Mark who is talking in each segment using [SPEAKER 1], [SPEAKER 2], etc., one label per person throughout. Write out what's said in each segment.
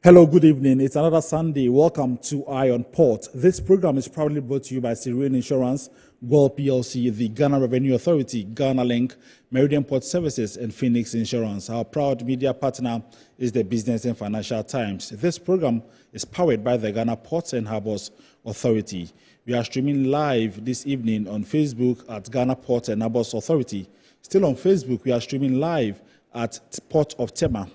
[SPEAKER 1] Hello, good evening. It's another Sunday. Welcome to Eye on Port. This program is proudly brought to you by Serene Insurance, Gold PLC, the Ghana Revenue Authority, Ghana Link, Meridian Port Services, and Phoenix Insurance. Our proud media partner is the Business and Financial Times. This program is powered by the Ghana Ports and Harbours Authority. We are streaming live this evening on Facebook at Ghana Ports and Harbours Authority. Still on Facebook, we are streaming live at Tema.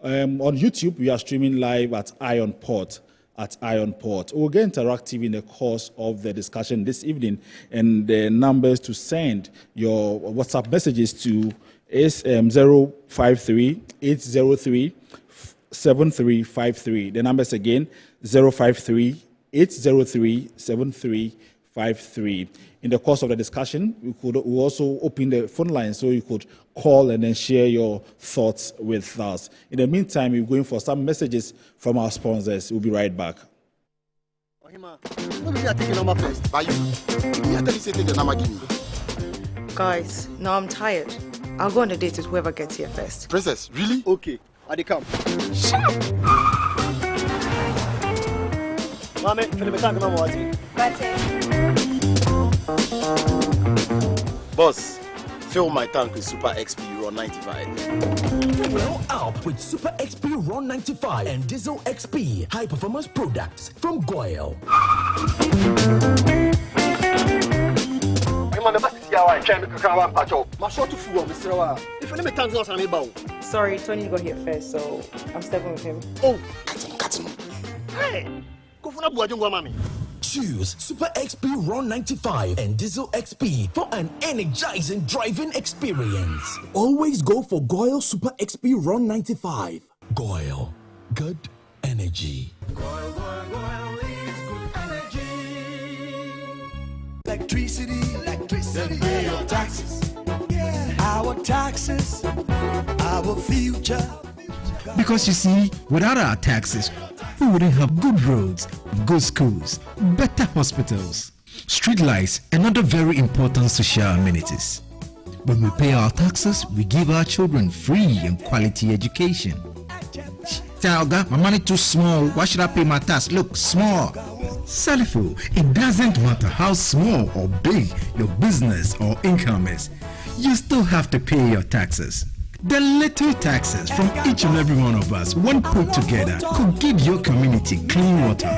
[SPEAKER 1] On YouTube, we are streaming live at Eye on Port. We'll get interactive in the course of the discussion this evening, and the numbers to send your WhatsApp messages to is 053-803-7353. The numbers again, 053-803-7353. In the course of the discussion, we'll also open the phone line so you could call and then share your thoughts with us. In the meantime, we're going for some messages from our sponsors. We'll be right back.
[SPEAKER 2] Guys, now I'm tired. I'll go on a date with whoever gets here first.
[SPEAKER 3] Princess, really? Okay, I come.
[SPEAKER 2] Shut up!
[SPEAKER 3] Boss, fill my tank with Super XP Raw 95.
[SPEAKER 4] Well up with Super XP Raw 95 and Diesel XP high performance products from Goyle.
[SPEAKER 2] Sorry, Tony got here first, so I'm stepping with him.
[SPEAKER 3] Oh, cut him. Hey, go for mommy.
[SPEAKER 4] Choose Super XP Raw 95 and Diesel XP for an energizing driving experience. Always go for Goyle Super XP Raw 95. Goyle, good energy.
[SPEAKER 5] Goyle is good energy. Electricity. Then pay your taxes. Yeah. Our taxes, our future.
[SPEAKER 6] Because you see, without our taxes, we wouldn't have good roads, good schools, better hospitals, street lights, and other very important social amenities. When we pay our taxes, we give our children free and quality education. Talga, my money too small. Why should I pay my tax? Look, small. Salifo, it doesn't matter how small or big your business or income is. You still have to pay your taxes. The little taxes from each and every one of us, when put together, could give your community clean water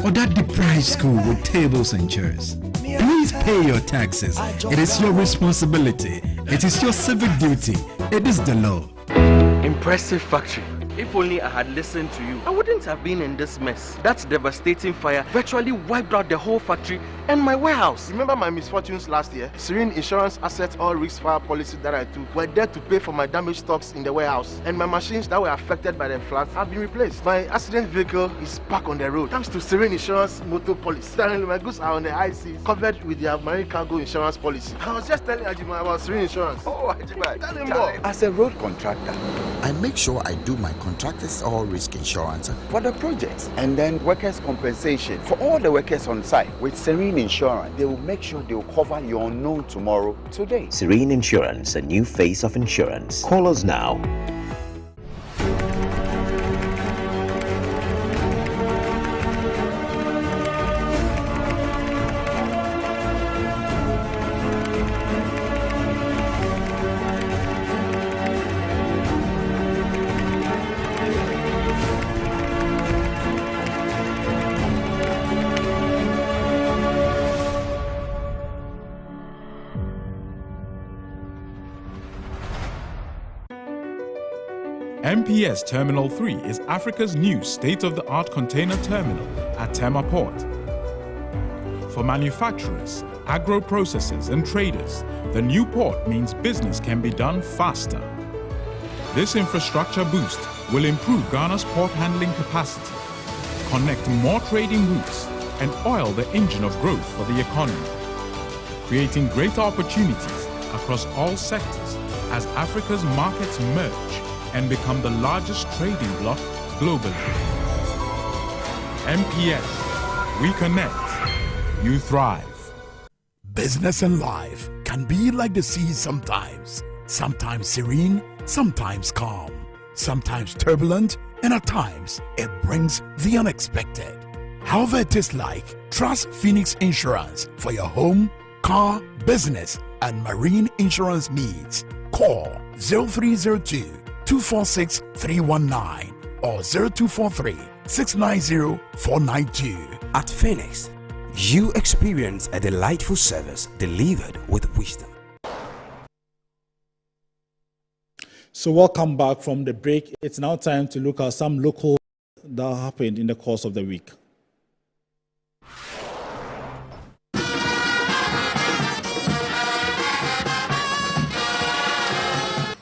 [SPEAKER 6] or that deprived school with tables and chairs. Please pay your taxes. It is your responsibility. It is your civic duty. It is the law.
[SPEAKER 7] Impressive factory. If only I had listened to you, I wouldn't have been in this mess. That devastating fire virtually wiped out the whole factory and my warehouse.
[SPEAKER 3] Remember my misfortunes last year? Serene Insurance Asset All Risk Fire policy that I took were there to pay for my damaged stocks in the warehouse, and my machines that were affected by the floods have been replaced. My accident vehicle is back on the road thanks to Serene Insurance motor policy. Suddenly my goods are on the high seas, covered with their marine cargo insurance policy. I was just telling Ajima about Serene Insurance. Oh, Ajima, tell him more.
[SPEAKER 8] As a road contractor, I make sure I do my contractors all risk insurance for the projects and then workers' compensation for all the workers on site. With Serene Insurance, they will make sure they will cover your unknown tomorrow today.
[SPEAKER 9] Serene Insurance, a new face of insurance. Call us now.
[SPEAKER 10] MPS Terminal 3 is Africa's new state-of-the-art container terminal at Tema Port. For manufacturers, agro-processors and traders, the new port means business can be done faster. This infrastructure boost will improve Ghana's port handling capacity, connect more trading routes, and oil the engine of growth for the economy, creating greater opportunities across all sectors as Africa's markets merge and become the largest trading bloc globally. MPS, we connect, you thrive.
[SPEAKER 11] Business and life can be like the sea sometimes. Sometimes serene, sometimes calm, sometimes turbulent, and at times it brings the unexpected. However it is like, trust Phoenix Insurance for your home, car, business, and marine insurance needs. Call 0302-246-319 or 0243-690-492.
[SPEAKER 12] At Phoenix, you experience a delightful service delivered with wisdom.
[SPEAKER 1] So welcome back from the break. It's now time to look at some local that happened in the course of the week.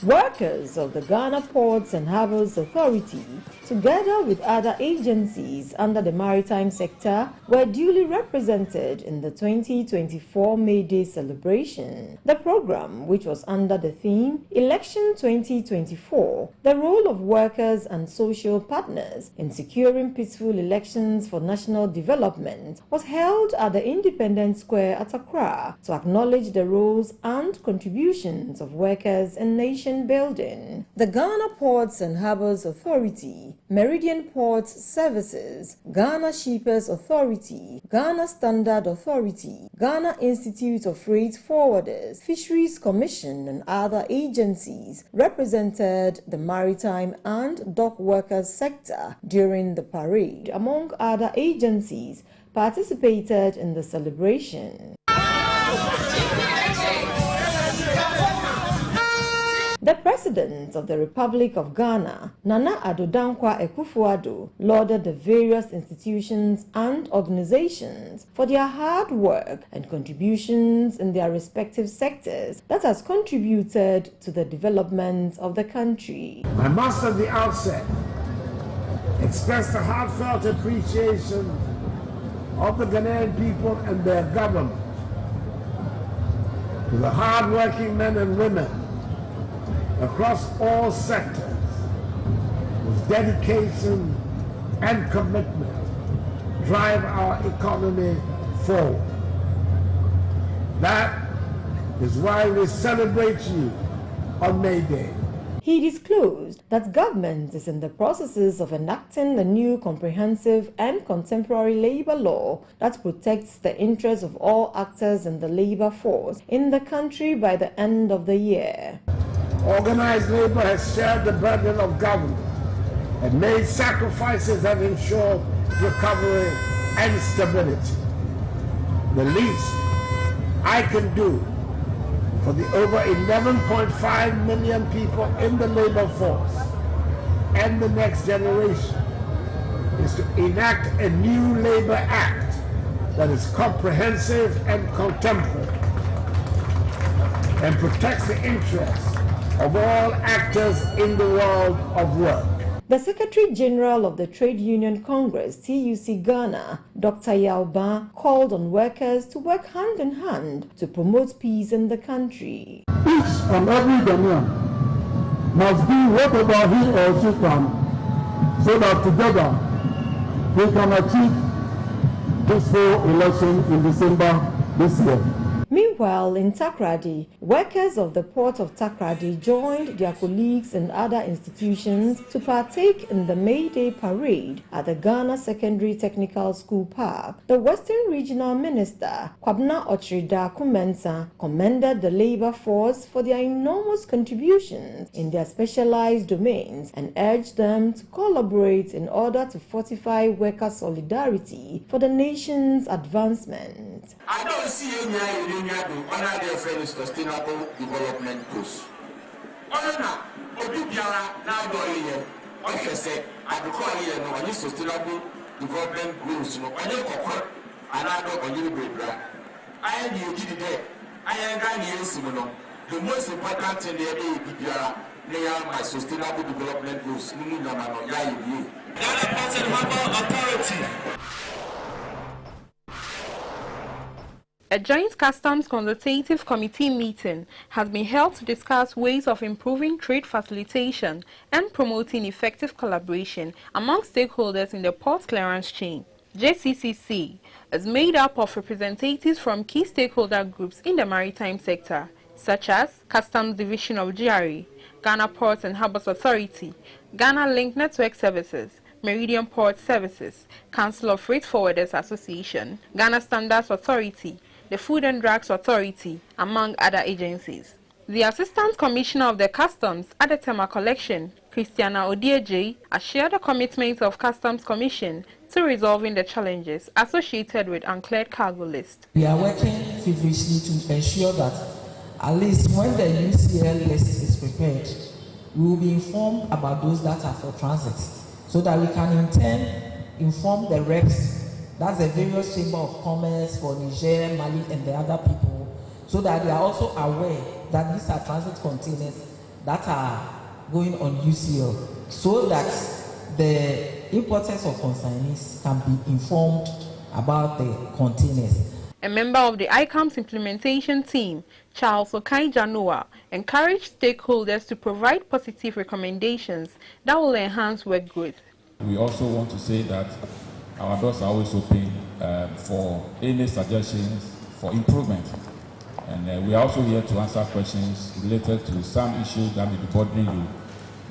[SPEAKER 13] Workers of the Ghana Ports and Harbours Authority, together with other agencies under the maritime sector, were duly represented in the 2024 May Day celebration. The program, which was under the theme Election 2024, the role of workers and social partners in securing peaceful elections for national development, was held at the Independence Square at Accra to acknowledge the roles and contributions of workers in nation building. The Ghana Ports and Harbours Authority, Meridian Ports Services, Ghana Shippers Authority, Ghana Standard Authority, Ghana Institute of Freight Forwarders, Fisheries Commission, and other agencies represented the maritime and dock workers sector during the parade. Among other agencies participated in the celebration. The President of the Republic of Ghana, Nana Addo Dankwa Akufo-Addo, lauded the various institutions and organizations for their hard work and contributions in their respective sectors that has contributed to the development of the country.
[SPEAKER 14] I must at the outset express the heartfelt appreciation of the Ghanaian people and their government to the hard-working men and women across all sectors with dedication and commitment drive our economy forward. That is why we celebrate you on May Day.
[SPEAKER 13] He disclosed that government is in the processes of enacting the new comprehensive and contemporary labor law that protects the interests of all actors in the labor force in the country by the end of the year.
[SPEAKER 14] Organized labor has shared the burden of government and made sacrifices that ensure recovery and stability. The least I can do for the over 11.5 million people in the labor force and the next generation is to enact a new labor act that is comprehensive and contemporary and protects the interests of all actors in the world of work.
[SPEAKER 13] The Secretary General of the Trade Union Congress, TUC Ghana, Dr. Yauba, called on workers to work hand in hand to promote peace in the country.
[SPEAKER 14] Each and every Ghanaian must do whatever he or she can so that together we can achieve peaceful election in December this year.
[SPEAKER 13] Meanwhile, in Takoradi, workers of the port of Takoradi joined their colleagues in other institutions to partake in the May Day parade at the Ghana Secondary Technical School Park. The Western Regional Minister, Kwabna Ochrida Kumensa, commended the labor force for their enormous contributions in their specialized domains and urged them to collaborate in order to fortify worker solidarity for the nation's advancement.
[SPEAKER 15] I don't see any honor their friends sustainable development goals. Honor Odubiara now doing okay say I call here no any sustainable development goals no any kokor another on you bebra. I am the there. I am Ghanaian the most important thing there is Odubiara they are my sustainable development goals. No ya you. Ghana Ports and Harbours Authority.
[SPEAKER 16] A joint customs consultative committee meeting has been held to discuss ways of improving trade facilitation and promoting effective collaboration among stakeholders in the port clearance chain. JCCC is made up of representatives from key stakeholder groups in the maritime sector, such as Customs Division of GRA, Ghana Ports and Harbours Authority, Ghana Link Network Services, Meridian Port Services, Council of Freight Forwarders Association, Ghana Standards Authority, the Food and Drugs Authority, among other agencies. The Assistant Commissioner of the Customs at the Tema collection, Christiana Odieje, assured the commitment of Customs Commission to resolving the challenges associated with uncleared cargo list.
[SPEAKER 17] We are working feverishly to ensure that at least when the UCL list is prepared, we will be informed about those that are for transit, so that we can in turn inform the reps, that's the various Chamber of Commerce for Niger, Mali, and the other people, so that they are also aware that these are transit containers that are going on UCL, so that the importers or consignees can be informed about the containers.
[SPEAKER 16] A member of the ICAM's implementation team, Charles Okai-Janoa, encouraged stakeholders to provide positive recommendations that will enhance work growth.
[SPEAKER 18] We also want to say that our doors are always open for any suggestions for improvement. And we are also here to answer questions related to some issues that may be bothering you,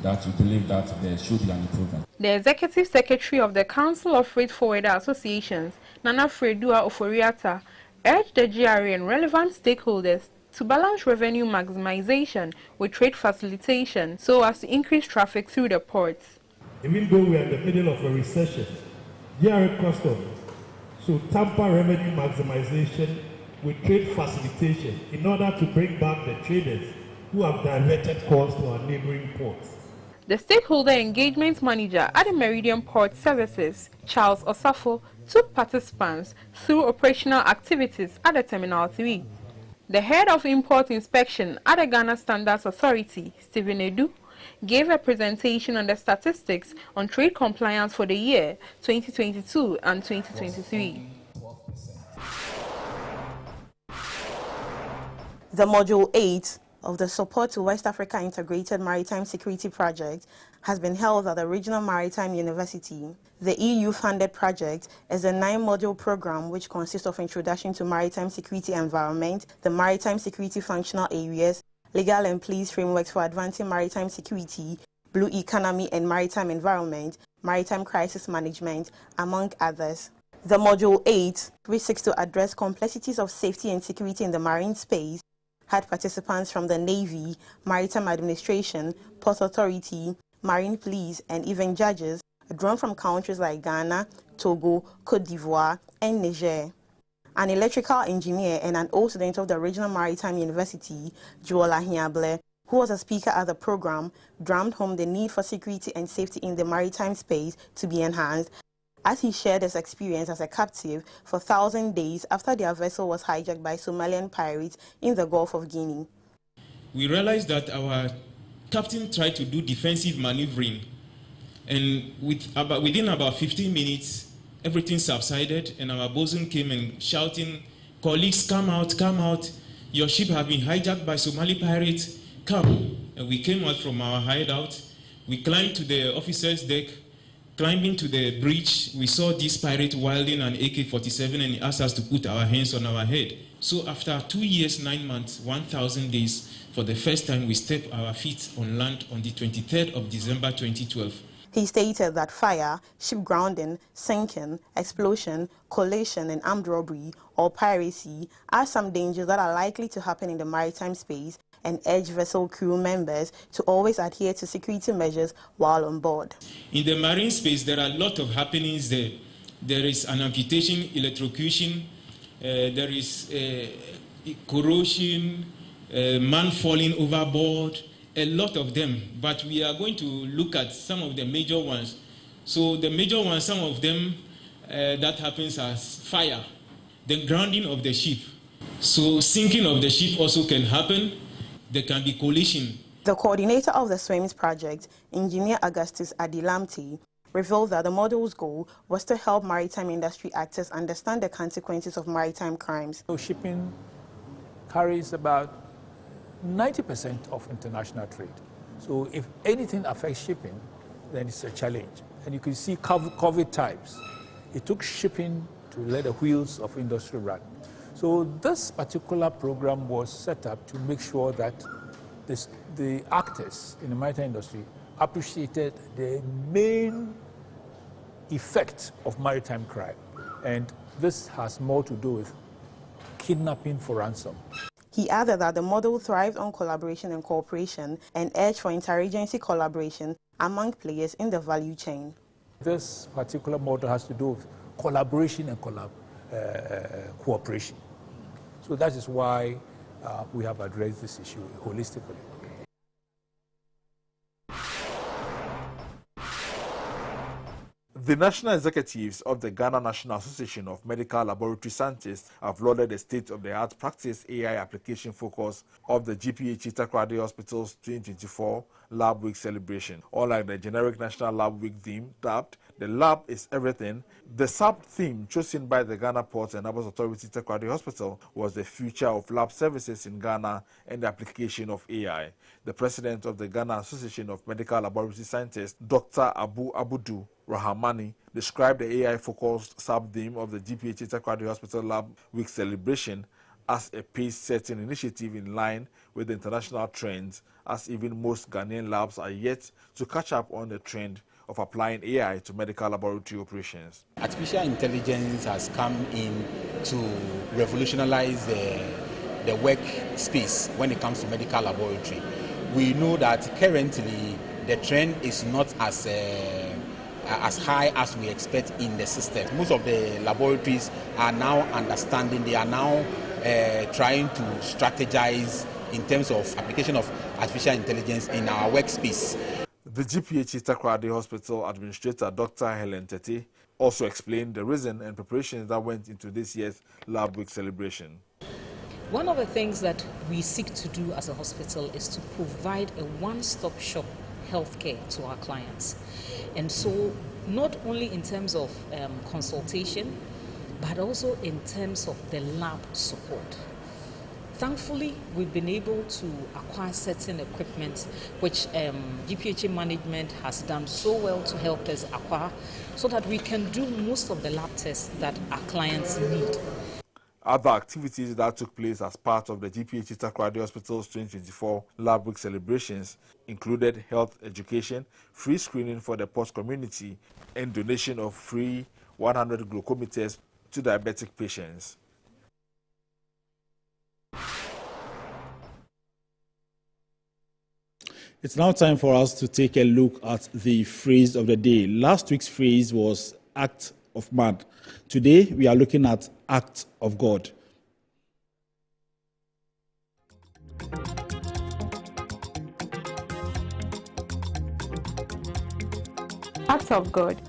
[SPEAKER 18] that you believe that there should be an improvement.
[SPEAKER 16] The Executive Secretary of the Council of Freight Forwarder Associations, Nana Fredua Oforiata, urged the GRA and relevant stakeholders to balance revenue maximization with trade facilitation so as to increase traffic through the ports.
[SPEAKER 19] Even though we are in the middle of a recession, GRA Customs should tamper revenue maximization with trade facilitation in order to bring back the traders who have diverted costs to our neighboring ports.
[SPEAKER 16] The Stakeholder Engagement Manager at the Meridian Port Services, Charles Osafo, took participants through operational activities at the Terminal 3. The Head of Import Inspection at the Ghana Standards Authority, Stephen Edu, gave a presentation on the statistics on trade compliance for the year 2022 and 2023.
[SPEAKER 20] The Module 8 of the Support to West Africa Integrated Maritime Security Project has been held at the Regional Maritime University. The EU-funded project is a 9-module program which consists of Introduction to Maritime Security Environment, the Maritime Security Functional Areas, Legal and Police Frameworks for Advancing Maritime Security, Blue Economy and Maritime Environment, Maritime Crisis Management, among others. The Module 8, which seeks to address complexities of safety and security in the marine space, had participants from the Navy, Maritime Administration, Port Authority, Marine Police, and even judges drawn from countries like Ghana, Togo, Cote d'Ivoire, and Niger. An electrical engineer and an old student of the Regional Maritime University, Juola Hiable, who was a speaker at the program, drummed home the need for security and safety in the maritime space to be enhanced, as he shared his experience as a captive for 1,000 days after their vessel was hijacked by Somalian pirates in the Gulf of Guinea.
[SPEAKER 21] We realized that our captain tried to do defensive maneuvering, and within about 15 minutes, everything subsided, and our bosun came and shouting, "Colleagues, come out, come out. Your ship has been hijacked by Somali pirates. Come." And we came out from our hideout. We climbed to the officer's deck. Climbing to the bridge, we saw this pirate wielding an AK-47, and he asked us to put our hands on our head. So after 2 years, 9 months, 1,000 days, for the first time we stepped our feet on land on the 23rd of December 2012.
[SPEAKER 20] He stated that fire, ship grounding, sinking, explosion, collation, and armed robbery or piracy are some dangers that are likely to happen in the maritime space, and urged vessel crew members to always adhere to security measures while on board.
[SPEAKER 21] In the marine space, there are a lot of happenings there. There is an amputation, electrocution, there is corrosion, man falling overboard, a lot of them. But we are going to look at some of the major ones. So the major ones, some of them that happens as fire, the grounding of the ship. So sinking of the ship also can happen. There can be collision.
[SPEAKER 20] The coordinator of the SWIMS project, Engineer Augustus Adilamti, revealed that the module's goal was to help maritime industry actors understand the consequences of maritime crimes.
[SPEAKER 22] So shipping carries about 90% of international trade. So if anything affects shipping, then it's a challenge. And you can see COVID times. It took shipping to let the wheels of industry run. So this particular program was set up to make sure that the actors in the maritime industry appreciated the main effect of maritime crime. And this has more to do with kidnapping for ransom.
[SPEAKER 20] He added that the model thrived on collaboration and cooperation and urged for interagency collaboration among players in the value chain.
[SPEAKER 22] This particular model has to do with collaboration and cooperation. So that is why we have addressed this issue holistically.
[SPEAKER 1] The national executives of the Ghana National Association of Medical Laboratory Scientists have lauded the state-of-the-art practice AI application focus of the GPHA Takoradi Hospital's 2024 Lab Week celebration. Unlike the generic National Lab Week theme dubbed "The Lab is Everything," the sub-theme chosen by the Ghana Ports and Harbours Authority Takoradi Hospital was the future of lab services in Ghana and the application of AI. The president of the Ghana Association of Medical Laboratory Scientists, Dr. Abu Abudu Rahamani, described the AI-focused sub-theme of the GPHA Takoradi Hospital Lab Week celebration as a pace-setting initiative in line with the international trends, as even most Ghanaian labs are yet to catch up on the trend of applying AI to medical laboratory operations.
[SPEAKER 2] Artificial intelligence has come in to revolutionize the workspace when it comes to medical laboratory. We know that currently the trend is not as high as we expect in the system. Most of the laboratories are now understanding, they are now trying to strategize in terms of application of artificial intelligence in our workspace.
[SPEAKER 1] The GPHA Takoradi Hospital Administrator, Dr. Helen Tete, also explained the reason and preparations that went into this year's Lab Week celebration.
[SPEAKER 4] One of the things that we seek to do as a hospital is to provide a one-stop shop healthcare to our clients. And so not only in terms of consultation, but also in terms of the lab support. Thankfully, we've been able to acquire certain equipment which GPHA management has done so well to help us acquire so that we can do most of the lab tests that our clients need.
[SPEAKER 1] Other activities that took place as part of the GPHA Takoradi Hospital's 2024 Lab Week celebrations included health education, free screening for the post community, and donation of free 100 glucometers to diabetic patients. It's now time for us to take a look at the phrase of the day. Last week's phrase was act of man. Today, we are looking at act of God.
[SPEAKER 16] Act of God.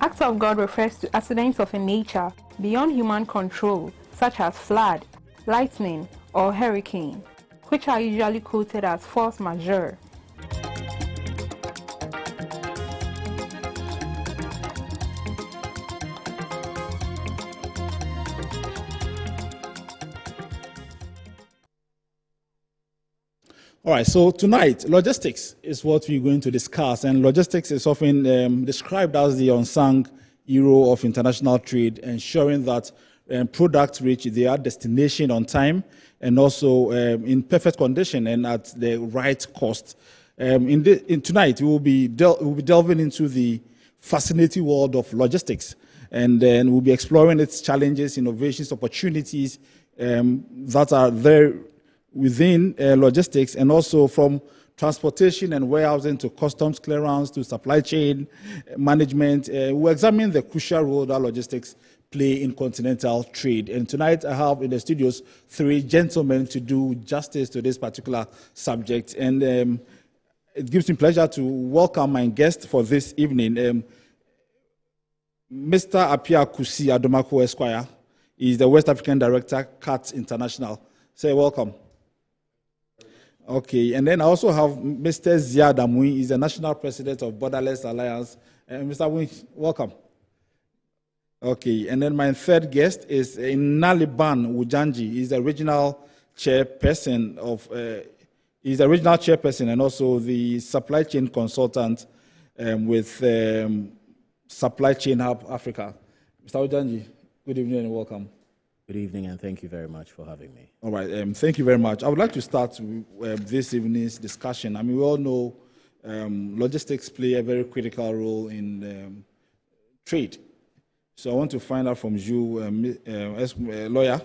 [SPEAKER 16] Act of God refers to accidents of a nature beyond human control, such as flood, lightning, or hurricane, which are usually quoted as force majeure.
[SPEAKER 1] All right, so tonight, logistics is what we're going to discuss, and logistics is often described as the unsung hero of international trade, ensuring that products reach their destination on time and also in perfect condition and at the right cost. Tonight, we will be delving into the fascinating world of logistics, and then we'll be exploring its challenges, innovations, opportunities that are there within logistics, and also from transportation and warehousing to customs clearance to supply chain management. We'll examine the crucial role that logistics play in continental trade. And tonight I have in the studios 3 gentlemen to do justice to this particular subject. And it gives me pleasure to welcome my guest for this evening, Mr. Apia Kusi Adomako Esquire. He is the West African Director, CAT International. Say welcome. Okay, and then I also have Mr. Ziad Amui. He's the National President of Borderless Alliance. Mr. Amui, welcome. Okay, and then my third guest is Naliban Wujanji. He's the regional chairperson and also the supply chain consultant with Supply Chain Hub Africa. Mr. Wujanji, good evening and welcome.
[SPEAKER 5] Good evening, and thank you very much for having me.
[SPEAKER 1] All right, thank you very much. I would like to start this evening's discussion. I mean, we all know logistics play a very critical role in trade. So I want to find out from you, as a lawyer,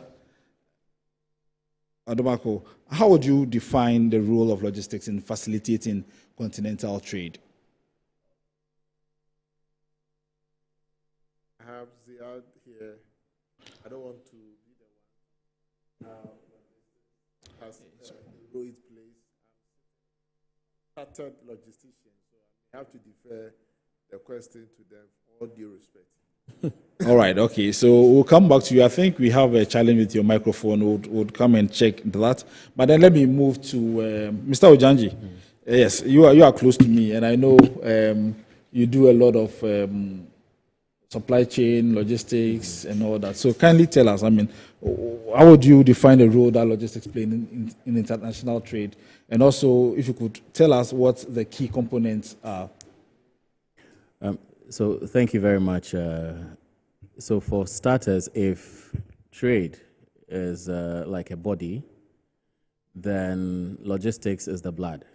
[SPEAKER 1] Adomako, how would you define the role of logistics in facilitating continental trade?
[SPEAKER 6] I have Ziad here. I don't want to be the one has role it plays. I'm chartered logistician, so I have to defer the question to them with all due respect.
[SPEAKER 1] All right, okay. So we'll come back to you. I think we have a challenge with your microphone. We'll come and check that. But then let me move to Mr. Ojanji. Yes, you are close to me, and I know you do a lot of supply chain, logistics, and all that. So kindly tell us, I mean, how would you define the role that logistics play in international trade? And also, if you could tell us what the key components are.
[SPEAKER 5] So thank you very much. So for starters, if trade is like a body, then logistics is the blood.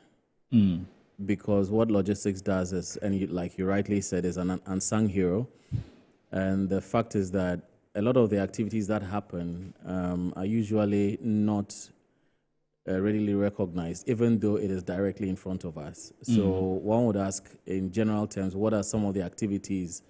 [SPEAKER 1] Mm.
[SPEAKER 5] Because what logistics does is, and like you rightly said, is an unsung hero. And the fact is that a lot of the activities that happen are usually not readily recognized, even though it is directly in front of us. So one would ask, in general terms, what are some of the activities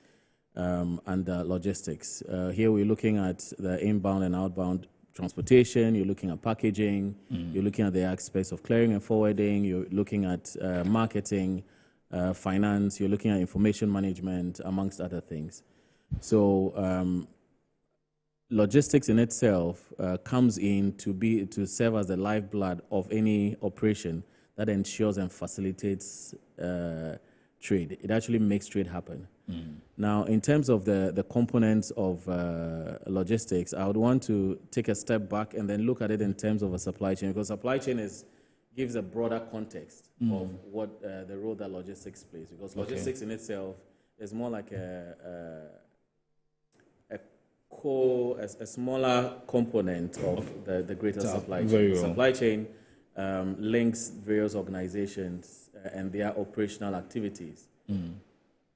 [SPEAKER 5] under logistics? Here we're looking at the inbound and outbound transportation, you're looking at packaging, you're looking at the aspects of clearing and forwarding, you're looking at marketing, finance, you're looking at information management, amongst other things. So logistics in itself comes in to serve as the lifeblood of any operation that ensures and facilitates trade. It actually makes trade happen. Now, in terms of the components of logistics, I would want to take a step back and then look at it in terms of a supply chain, because supply chain gives a broader context of what the role that logistics plays. Because logistics in itself is more like a smaller component of the greater supply chain. Supply chain links various organizations and their operational activities.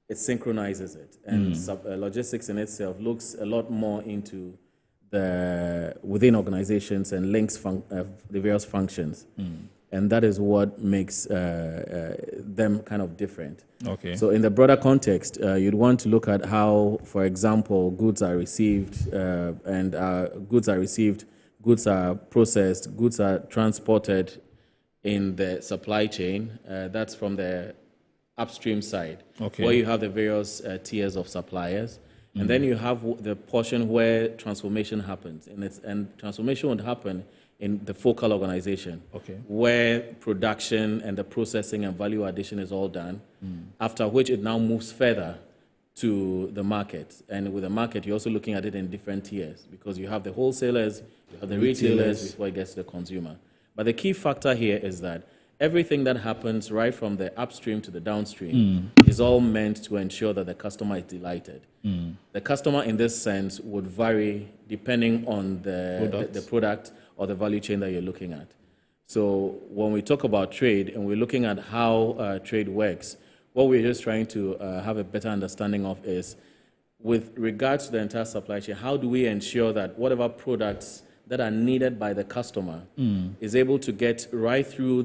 [SPEAKER 5] It synchronizes it, and logistics in itself looks a lot more into the within organizations and links the various functions, and that is what makes them kind of different.
[SPEAKER 1] Okay.
[SPEAKER 5] So in the broader context, you'd want to look at how, for example, goods are received, goods are processed, goods are transported in the supply chain. That's from the upstream side, where you have the various tiers of suppliers, and then you have the portion where transformation happens, and transformation would happen in the focal organization, where production and the processing and value addition is all done, after which it now moves further to the market. And with the market, you're also looking at it in different tiers, because you have the wholesalers, you have the retailers before it gets to the consumer. But the key factor here is that everything that happens right from the upstream to the downstream is all meant to ensure that the customer is delighted. The customer in this sense would vary depending on the product or the value chain that you're looking at. So when we talk about trade and we're looking at how trade works, what we're just trying to have a better understanding of is, with regards to the entire supply chain, how do we ensure that whatever products that are needed by the customer is able to get right through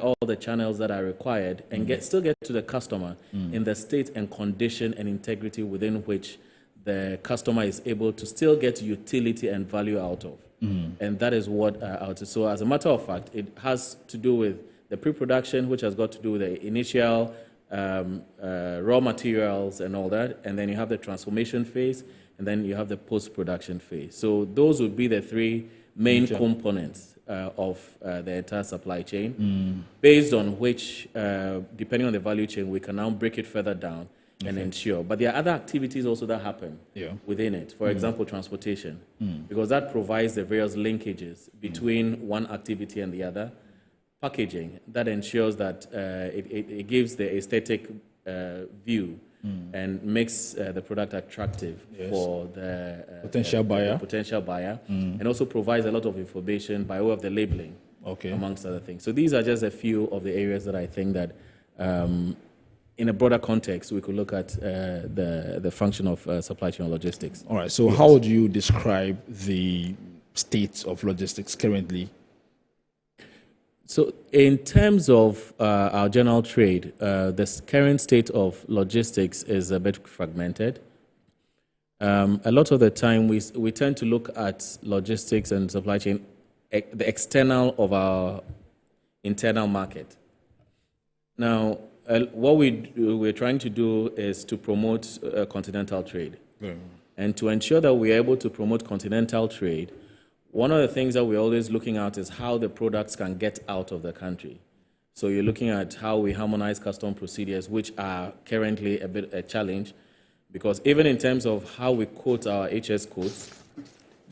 [SPEAKER 5] all the channels that are required and still get to the customer in the state and condition and integrity within which the customer is able to still get utility and value out of. And that is what so as a matter of fact, it has to do with the pre-production, which has got to do with the initial raw materials and all that, and then you have the transformation phase, and then you have the post-production phase. So those would be the three main components of the entire supply chain, based on which, depending on the value chain, we can now break it further down and ensure. But there are other activities also that happen within it. For example, transportation, because that provides the various linkages between one activity and the other. Packaging, that ensures that it gives the aesthetic view and makes the product attractive for the
[SPEAKER 1] potential
[SPEAKER 5] buyer, and also provides a lot of information by way of the labeling, amongst other things. So these are just a few of the areas that I think that, in a broader context, we could look at the function of supply chain logistics.
[SPEAKER 1] All right. So how would you describe the state of logistics currently?
[SPEAKER 5] So in terms of our general trade, the current state of logistics is a bit fragmented. A lot of the time, we tend to look at logistics and supply chain, the external of our internal market. Now, what we're trying to do is to promote continental trade. And to ensure that we're able to promote continental trade, one of the things that we're always looking at is how the products can get out of the country. So you're looking at how we harmonize custom procedures, which are currently a bit a challenge, because even in terms of how we quote our HS codes,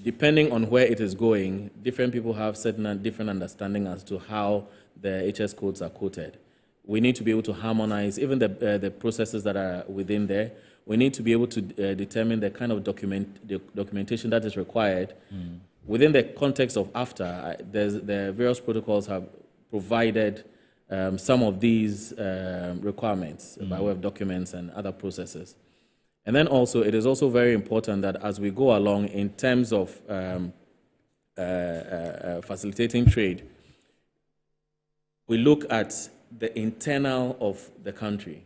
[SPEAKER 5] depending on where it is going, different people have certain different understanding as to how the HS codes are quoted. We need to be able to harmonize even the processes that are within there. We need to be able to determine the kind of documentation that is required. Within the context of AFTA, the various protocols have provided some of these requirements by way of documents and other processes. And then also, it is also very important that as we go along in terms of facilitating trade, we look at the internal of the country.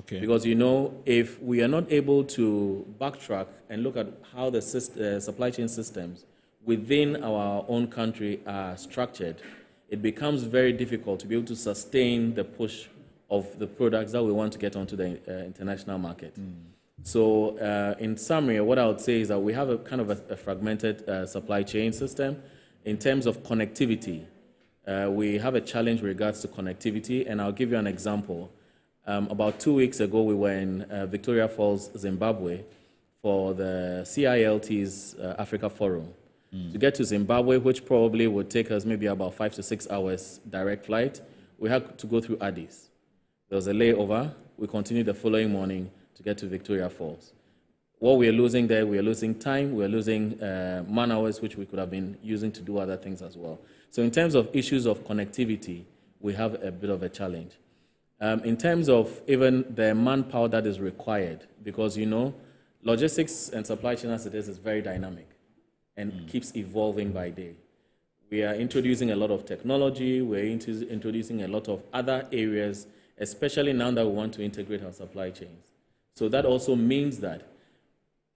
[SPEAKER 5] Because, you know, if we are not able to backtrack and look at how the supply chain systems within our own country are structured, it becomes very difficult to be able to sustain the push of the products that we want to get onto the international market. So in summary, what I would say is that we have a kind of a fragmented supply chain system. In terms of connectivity, we have a challenge with regards to connectivity, and I'll give you an example. About 2 weeks ago, we were in Victoria Falls, Zimbabwe, for the CILT's Africa Forum. To get to Zimbabwe, which probably would take us maybe about 5 to 6 hours direct flight, we had to go through Addis. There was a layover. We continued the following morning to get to Victoria Falls. What we are losing there, we are losing time, we are losing man hours, which we could have been using to do other things as well. So in terms of issues of connectivity, we have a bit of a challenge. In terms of even the manpower that is required, because, you know, logistics and supply chain as it is very dynamic and keeps evolving by day. We are introducing a lot of technology, we're introducing a lot of other areas, especially now that we want to integrate our supply chains. So that also means that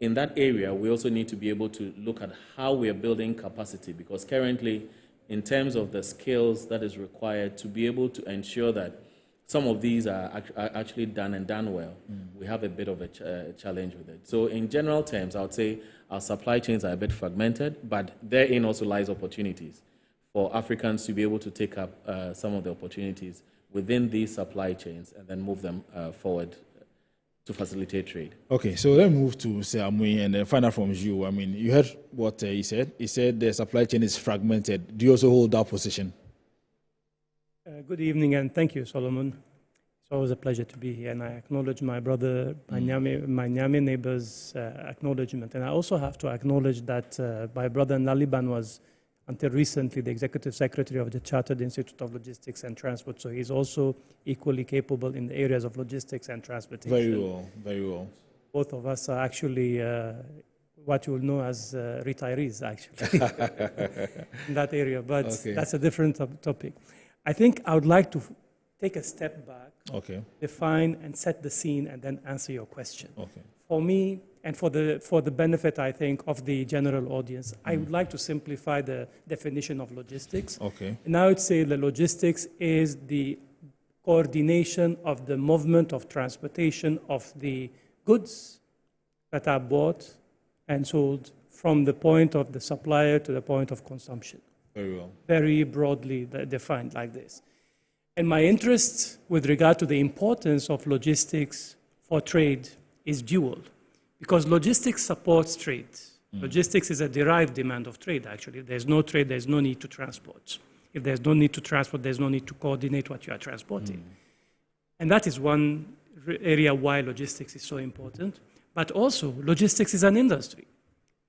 [SPEAKER 5] in that area, we also need to be able to look at how we are building capacity, because currently, in terms of the skills that is required to be able to ensure that some of these are actually done and done well, we have a bit of a challenge with it. So in general terms, I would say our supply chains are a bit fragmented, but therein also lies opportunities for Africans to be able to take up some of the opportunities within these supply chains and then move them forward to facilitate trade.
[SPEAKER 1] Okay, so let's move to Amui and then find out from you. I mean, you heard what he said. He said the supply chain is fragmented. Do you also hold that position?
[SPEAKER 3] Good evening, and thank you, Solomon. It's always a pleasure to be here, and I acknowledge my brother, my Nyame neighbor's acknowledgement. And I also have to acknowledge that my brother Naliban was, until recently, the Executive Secretary of the Chartered Institute of Logistics and Transport, so he's also equally capable in the areas of logistics and transportation.
[SPEAKER 1] Very well, very well.
[SPEAKER 3] Both of us are actually what you will know as retirees, actually, in that area, but that's a different topic. I think I would like to take a step back, define and set the scene, and then answer your question. For me, and for the benefit, I think, of the general audience, I would like to simplify the definition of logistics. And I would say the logistics is the coordination of the movement of transportation of the goods that are bought and sold from the point of the supplier to the point of consumption.
[SPEAKER 1] Very well.
[SPEAKER 3] Very broadly defined like this. And my interest with regard to the importance of logistics for trade is dual, because logistics supports trade. Logistics is a derived demand of trade, actually. If there's no trade, there's no need to transport. If there's no need to transport, there's no need to coordinate what you are transporting. And that is one area why logistics is so important, but also logistics is an industry.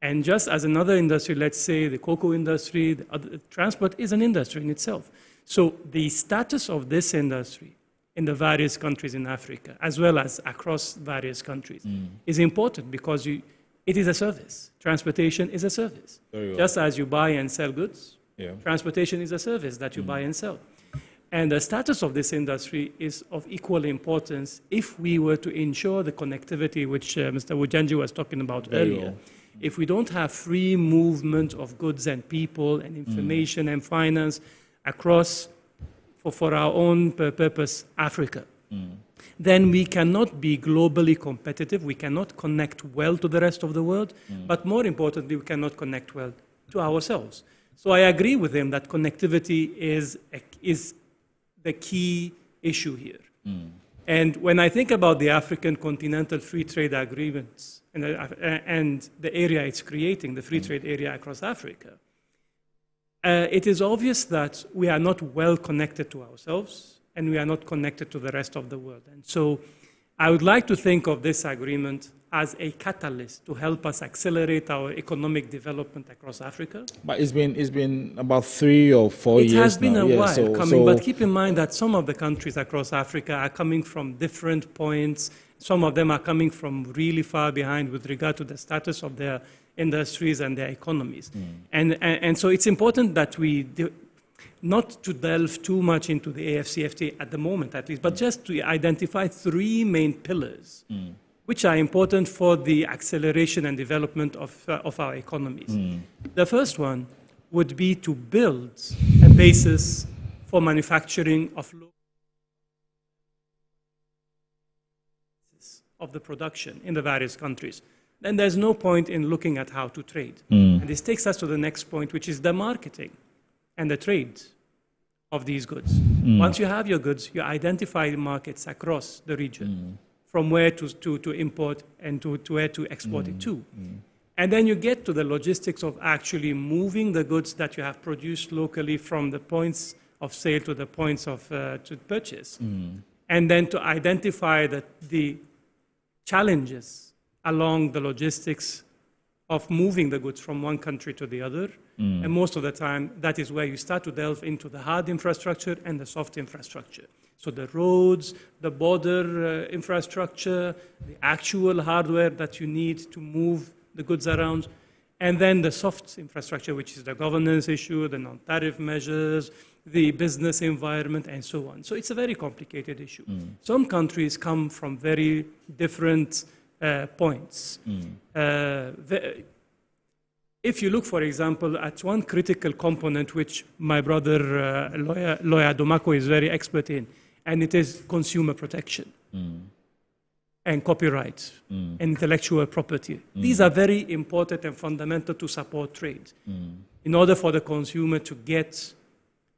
[SPEAKER 3] And just as another industry, let's say the cocoa industry, the transport is an industry in itself. So the status of this industry in the various countries in Africa, as well as across various countries, is important because it is a service. Transportation is a service. Just as you buy and sell goods, transportation is a service that you buy and sell. And the status of this industry is of equal importance if we were to ensure the connectivity which Mr. Wujanji was talking about earlier. If we don't have free movement of goods and people and information and finance across, for our own purpose, Africa, then we cannot be globally competitive. We cannot connect well to the rest of the world. But more importantly, we cannot connect well to ourselves. So I agree with him that connectivity is the key issue here. And when I think about the African Continental Free Trade Agreements and the area it's creating, the free trade area across Africa, it is obvious that we are not well connected to ourselves and we are not connected to the rest of the world. And so I would like to think of this agreement as a catalyst to help us accelerate our economic development across Africa.
[SPEAKER 1] But it's been about 3 or 4 years now.
[SPEAKER 3] It has been a while coming, but keep in mind that some of the countries across Africa are coming from different points. Some of them are coming from really far behind with regard to the status of their industries and their economies. And so it's important that we not to delve too much into the AFCFTA at the moment, at least, but just to identify 3 main pillars which are important for the acceleration and development of our economies. The first one would be to build a basis for manufacturing of the production in the various countries. Then there's no point in looking at how to trade. And this takes us to the next point, which is the marketing and the trade of these goods. Once you have your goods, you identify markets across the region, from where to import and to where to export it to. And then you get to the logistics of actually moving the goods that you have produced locally from the points of sale to the points of to purchase. And then to identify the challenges along the logistics of moving the goods from one country to the other. And most of the time, that is where you start to delve into the hard infrastructure and the soft infrastructure. So the roads, the border infrastructure, the actual hardware that you need to move the goods around, and then the soft infrastructure, which is the governance issue, the non-tariff measures, the business environment, and so on. So it's a very complicated issue. Some countries come from very different points. If you look, for example, at one critical component, which my brother, Lawyer Domako, is very expert in, and it is consumer protection and copyright and intellectual property. These are very important and fundamental to support trade in order for the consumer to get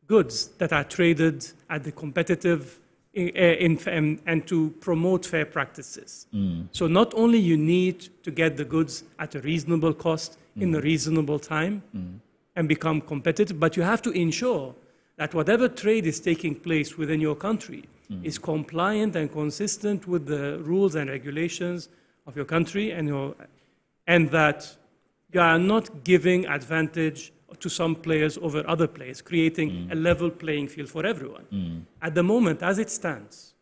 [SPEAKER 3] goods that are traded at the competitive and to promote fair practices. So not only you need to get the goods at a reasonable cost in a reasonable time and become competitive, but you have to ensure that whatever trade is taking place within your country is compliant and consistent with the rules and regulations of your country, and that you are not giving advantage to some players over other players, creating a level playing field for everyone. At the moment, as it stands,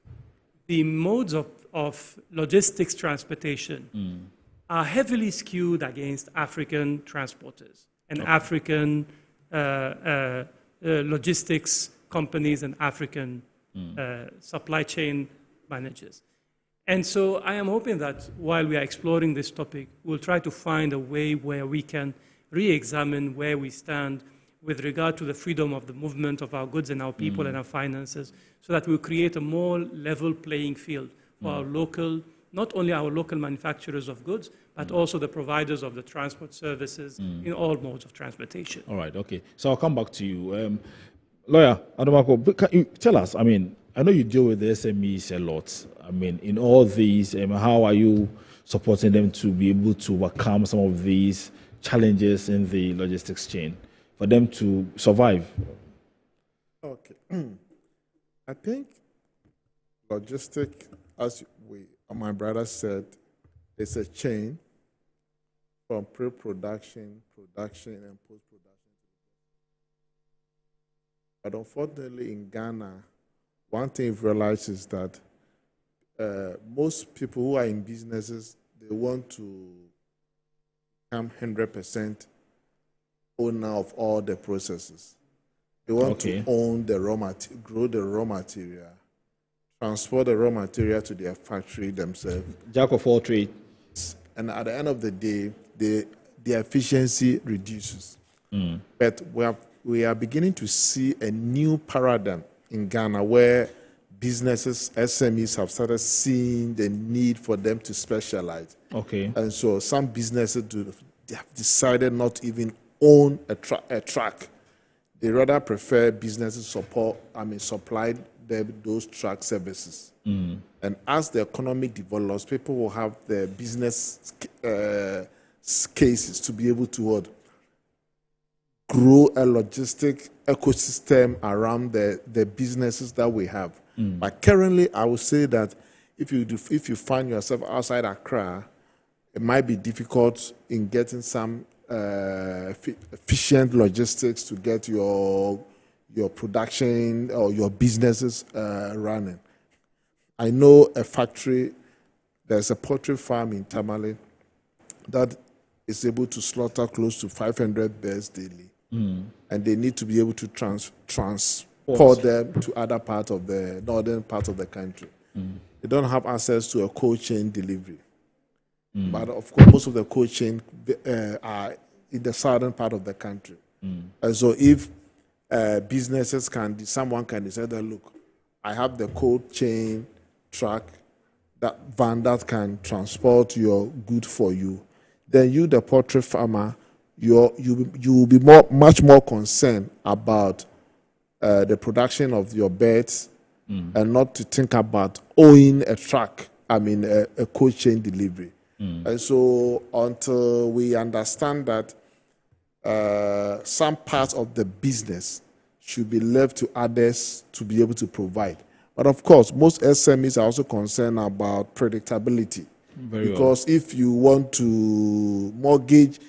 [SPEAKER 3] the modes of logistics transportation are heavily skewed against African transporters and African logistics companies and African supply chain managers. And so I am hoping that while we are exploring this topic, we'll try to find a way where we can re-examine where we stand with regard to the freedom of the movement of our goods and our people and our finances, so that we'll create a more level playing field for our local, not only our local manufacturers of goods, but also the providers of the transport services in all modes of transportation.
[SPEAKER 1] All right, okay. So I'll come back to you. Lawyer Adomako, can you tell us, I mean, I know you deal with the SMEs a lot. I mean, in all these, how are you supporting them to be able to overcome some of these challenges in the logistics chain for them to survive?
[SPEAKER 6] Okay. I think logistics, as we my brother said, it's a chain from pre-production, production, and post-production. But unfortunately, in Ghana, one thing we've realized is that most people who are in businesses, they want to become 100% owner of all the processes. They want to own the raw material, grow the raw material, transport the raw material to their factory themselves.
[SPEAKER 1] Jack of all trades.
[SPEAKER 6] And at the end of the day, the efficiency reduces. But we are beginning to see a new paradigm in Ghana where businesses, SMEs, have started seeing the need for them to specialize. And so some businesses they have decided not to even own a truck. They rather prefer businesses supply them those truck services. And as the economy develops, people will have the business cases to be able to grow a logistic ecosystem around the businesses that we have. But currently, I would say that if you find yourself outside Accra, it might be difficult in getting some efficient logistics to get your production or your businesses running. I know a factory, there's a poultry farm in Tamale that is able to slaughter close to 500 birds daily. And they need to be able to transport them to other parts of the northern part of the country. They don't have access to a cold chain delivery. But of course, most of the cold chain are in the southern part of the country. And so if businesses someone can decide that, look, I have the cold chain truck, that van that can transport your good for you, then you, the poultry farmer, you will be much more concerned about the production of your birds and not to think about owning a truck, a cold chain delivery. And so until we understand that some parts of the business should be left to others to be able to provide. But of course, most SMEs are also concerned about predictability. Because if you want to mortgage,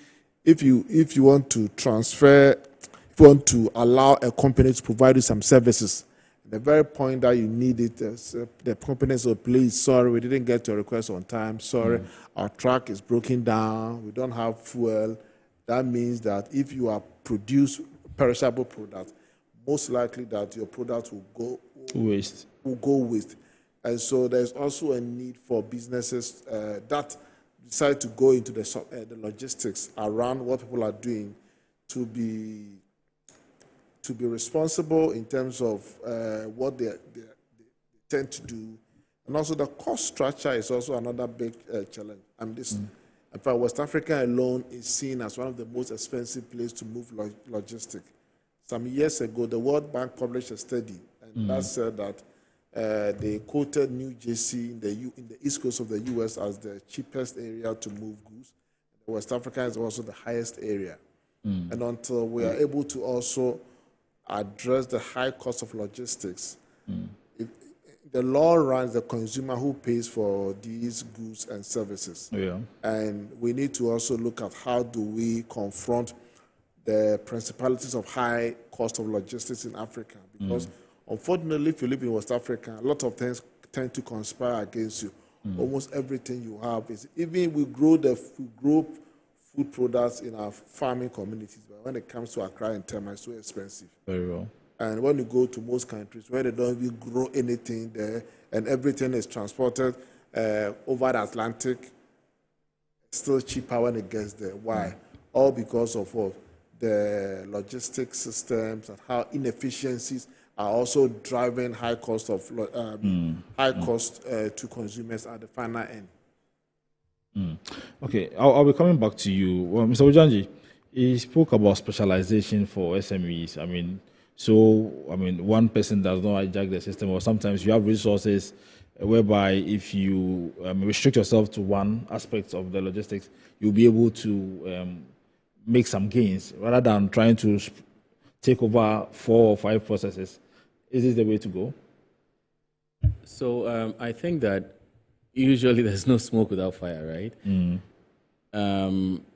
[SPEAKER 6] if you want to transfer, if you want to allow a company to provide you some services, the very point that you need it, the company says, please, sorry, we didn't get your request on time. Sorry, our truck is broken down. We don't have fuel. That means that if you are produce perishable product, most likely that your product will go waste. And so there's also a need for businesses that decide to go into the logistics around what people are doing to be responsible in terms of what they tend to do. And also the cost structure is also another big challenge. In fact, West Africa alone is seen as one of the most expensive places to move logistics. Some years ago, the World Bank published a study, and that said that they quoted New Jersey in the east coast of the U.S. as the cheapest area to move goods. West Africa is also the highest area. And until we are able to also address the high cost of logistics, the law runs the consumer who pays for these goods and services. And we need to also look at how do we confront the principalities of high cost of logistics in Africa. Because unfortunately, if you live in West Africa, a lot of things tend to conspire against you. Almost everything you have is, even we grow food products in our farming communities, but when it comes to Accra and Tema, it's so expensive.
[SPEAKER 1] Very well.
[SPEAKER 6] And when you go to most countries where they don't even grow anything there and everything is transported over the Atlantic, it's still cheaper when it gets there. Why? All because of what? The logistics systems and how inefficiencies are also driving high cost to consumers at the final end.
[SPEAKER 1] Okay, I'll be coming back to you. Well, Mr. Ojanji, he spoke about specialization for SMEs. One person does not hijack the system, or sometimes you have resources whereby if you restrict yourself to one aspect of the logistics, you'll be able to make some gains rather than trying to take over 4 or 5 processes. Is this the way to go?
[SPEAKER 5] So I think that usually there's no smoke without fire, right?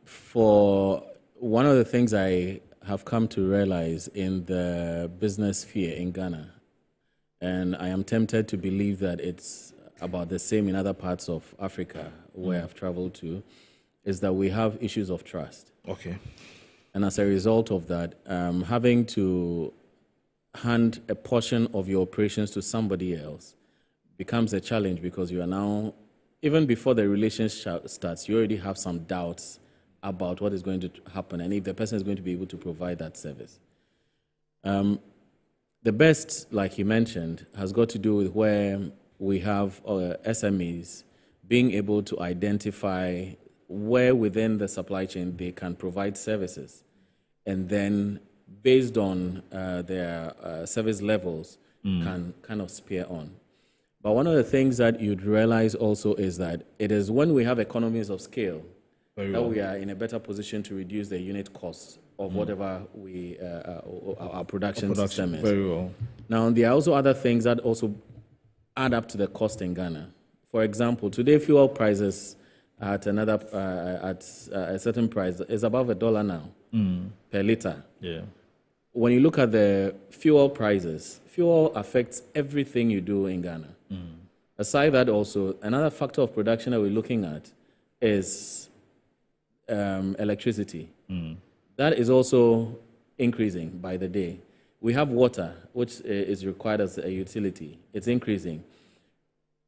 [SPEAKER 5] For one of the things I have come to realize in the business sphere in Ghana, and I am tempted to believe that it's about the same in other parts of Africa where I've traveled to, is that we have issues of trust.
[SPEAKER 1] Okay.
[SPEAKER 5] And as a result of that, having to hand a portion of your operations to somebody else becomes a challenge, because you are now, even before the relationship starts, you already have some doubts about what is going to happen and if the person is going to be able to provide that service. The best, like you mentioned, has got to do with where we have SMEs being able to identify where within the supply chain they can provide services, and then based on their service levels can kind of spear on. But one of the things that you'd realize also is that it is when we have economies of scale that we are in a better position to reduce the unit costs of whatever we our production system is.
[SPEAKER 1] Very well.
[SPEAKER 5] Now, there are also other things that also add up to the cost in Ghana. For example, today fuel prices at a certain price is above $1 now per liter.
[SPEAKER 1] Yeah.
[SPEAKER 5] When you look at the fuel prices, fuel affects everything you do in Ghana. Aside that, also another factor of production that we're looking at is electricity. That is also increasing by the day. We have water, which is required as a utility. It's increasing.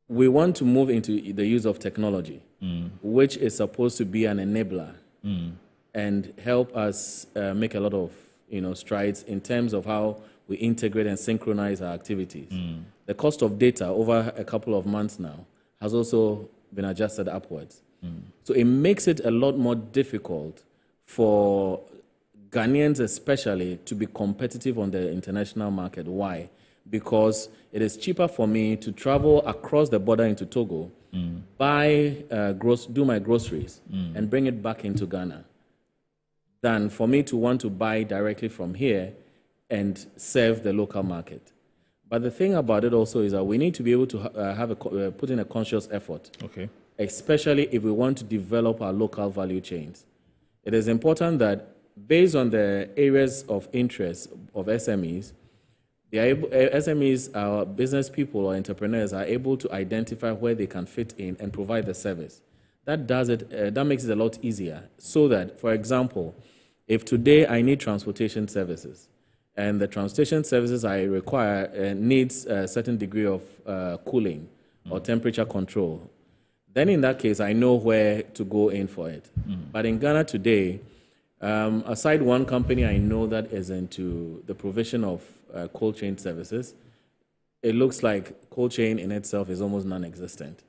[SPEAKER 5] We want to move into the use of technology, which is supposed to be an enabler and help us make a lot of strides in terms of how we integrate and synchronize our activities. The cost of data over a couple of months now has also been adjusted upwards. So it makes it a lot more difficult for Ghanaians especially to be competitive on the international market. Why? Because it is cheaper for me to travel across the border into Togo, do my groceries, and bring it back into Ghana, than for me to want to buy directly from here and serve the local market. But the thing about it also is that we need to be able to put in a conscious effort, especially if we want to develop our local value chains. It is important that based on the areas of interest of SMEs, SMEs, our business people or entrepreneurs, are able to identify where they can fit in and provide the service. That does it. That makes it a lot easier. So that, for example, if today I need transportation services, and the transportation services I require needs a certain degree of cooling or temperature control, then in that case I know where to go in for it. But in Ghana today, aside one company I know that is into the provision of cold chain services, it looks like cold chain in itself is almost non-existent.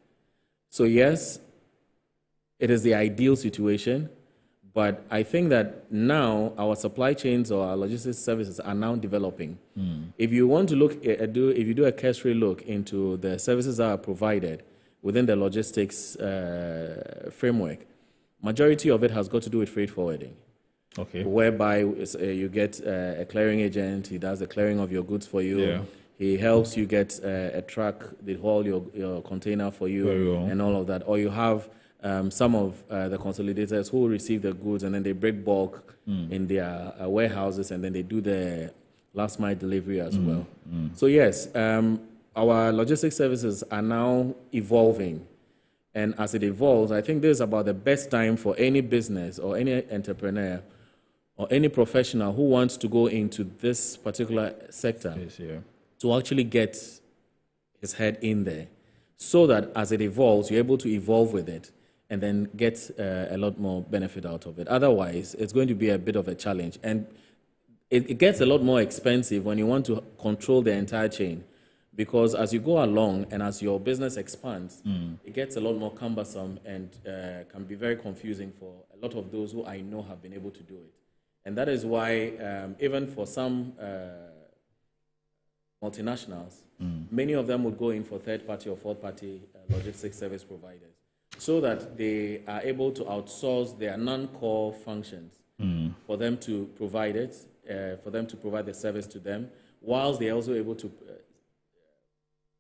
[SPEAKER 5] So yes, it is the ideal situation, but I think that now our supply chains or our logistics services are now developing. If you want to look if you do a cursory look into the services that are provided within the logistics framework, majority of it has got to do with freight forwarding. Whereby you get a clearing agent, he does the clearing of your goods for you.
[SPEAKER 1] Yeah.
[SPEAKER 5] He helps you get a truck, they haul your container for you and all of that. Or you have some of the consolidators who receive the goods and then they break bulk in their warehouses, and then they do the last mile delivery as well. So yes, our logistics services are now evolving. And as it evolves, I think this is about the best time for any business or any entrepreneur or any professional who wants to go into this particular sector to actually get his head in there, so that as it evolves, you're able to evolve with it and then get a lot more benefit out of it. Otherwise, it's going to be a bit of a challenge. And it gets a lot more expensive when you want to control the entire chain, because as you go along and as your business expands, it gets a lot more cumbersome and can be very confusing for a lot of those who I know have been able to do it. And that is why even for some multinationals, many of them would go in for third-party or fourth-party logistics service providers, so that they are able to outsource their non-core functions for them to provide it, for them to provide the service to them, whilst they're also able to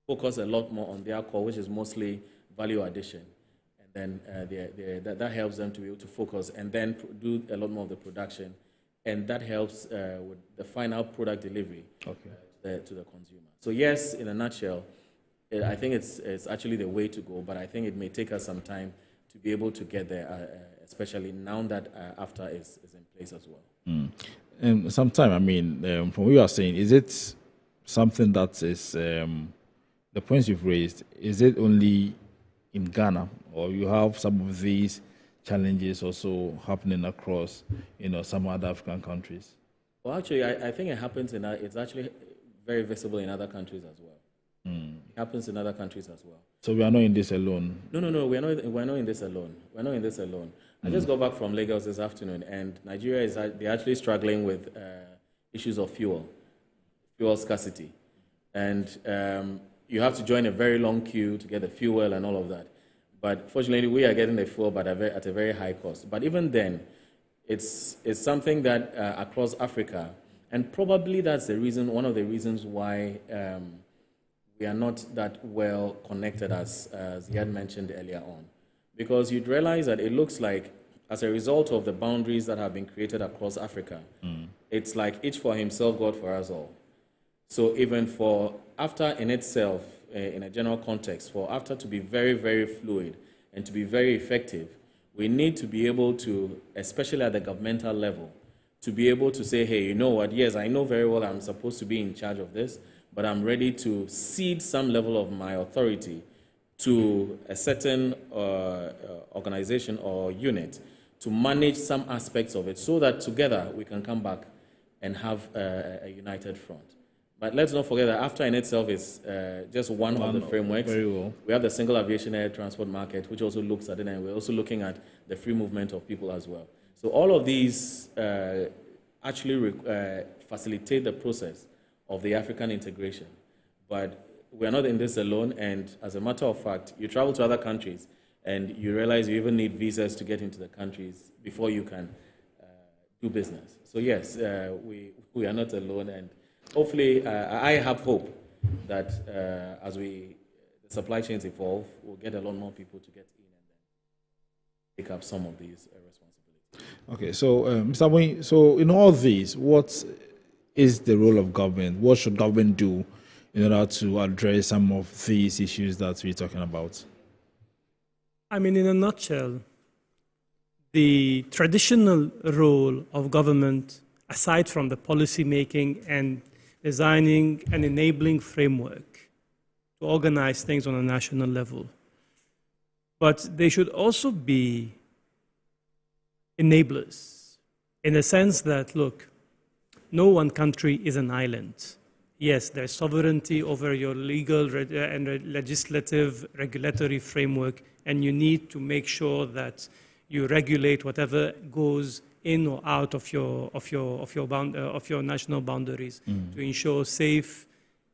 [SPEAKER 5] focus a lot more on their core, which is mostly value addition. And then that helps them to be able to focus and then do a lot more of the production. And that helps with the final product delivery to the consumer. So yes, in a nutshell, I think it's actually the way to go, but I think it may take us some time to be able to get there, especially now that AFTA is in place as well.
[SPEAKER 1] And sometime, I mean, from what you are saying, is it something that is, the points you've raised, is it only in Ghana, or you have some of these challenges also happening across, some other African countries?
[SPEAKER 5] Well, actually, I think it happens it's actually very visible in other countries as well. It happens in other countries as well.
[SPEAKER 1] So we are not in this alone?
[SPEAKER 5] No, we're not in this alone. We're not in this alone. I just got back from Lagos this afternoon, and Nigeria they're actually struggling with issues of fuel scarcity. And you have to join a very long queue to get the fuel and all of that. But fortunately, we are getting the fuel, but at a very high cost. But even then, it's something that across Africa, and probably that's one of the reasons why we are not that well connected as you had mentioned earlier on. Because you'd realize that it looks like, as a result of the boundaries that have been created across Africa, it's like each for himself, God for us all. So even for AFTA in itself, in a general context, for AFTA to be very, very fluid and to be very effective, we need to be able to, especially at the governmental level, to be able to say, hey, you know what, yes, I know very well I'm supposed to be in charge of this, but I'm ready to cede some level of my authority to a certain organization or unit to manage some aspects of it so that together we can come back and have a united front. But let's not forget that AFTA in itself is just one of the frameworks.
[SPEAKER 1] Very well.
[SPEAKER 5] We have the single aviation air transport market, which also looks at it, and we're also looking at the free movement of people as well. So all of these actually facilitate the process of the African integration. But we're not in this alone, and as a matter of fact, you travel to other countries and you realize you even need visas to get into the countries before you can do business. So yes, we are not alone, and hopefully I have hope that as the supply chains evolve, we'll get a lot more people to get in and then pick up some of these responsibilities.
[SPEAKER 1] Okay, so Mr. Boy, so in all these, what is the role of government? What should government do in order to address some of these issues that we're talking about?
[SPEAKER 3] I mean, in a nutshell, the traditional role of government, aside from the policy making and designing an enabling framework to organize things on a national level, but they should also be enablers in the sense that, look, no one country is an island. Yes, there's sovereignty over your legal and legislative regulatory framework, and you need to make sure that you regulate whatever goes in or out of your national boundaries to ensure safe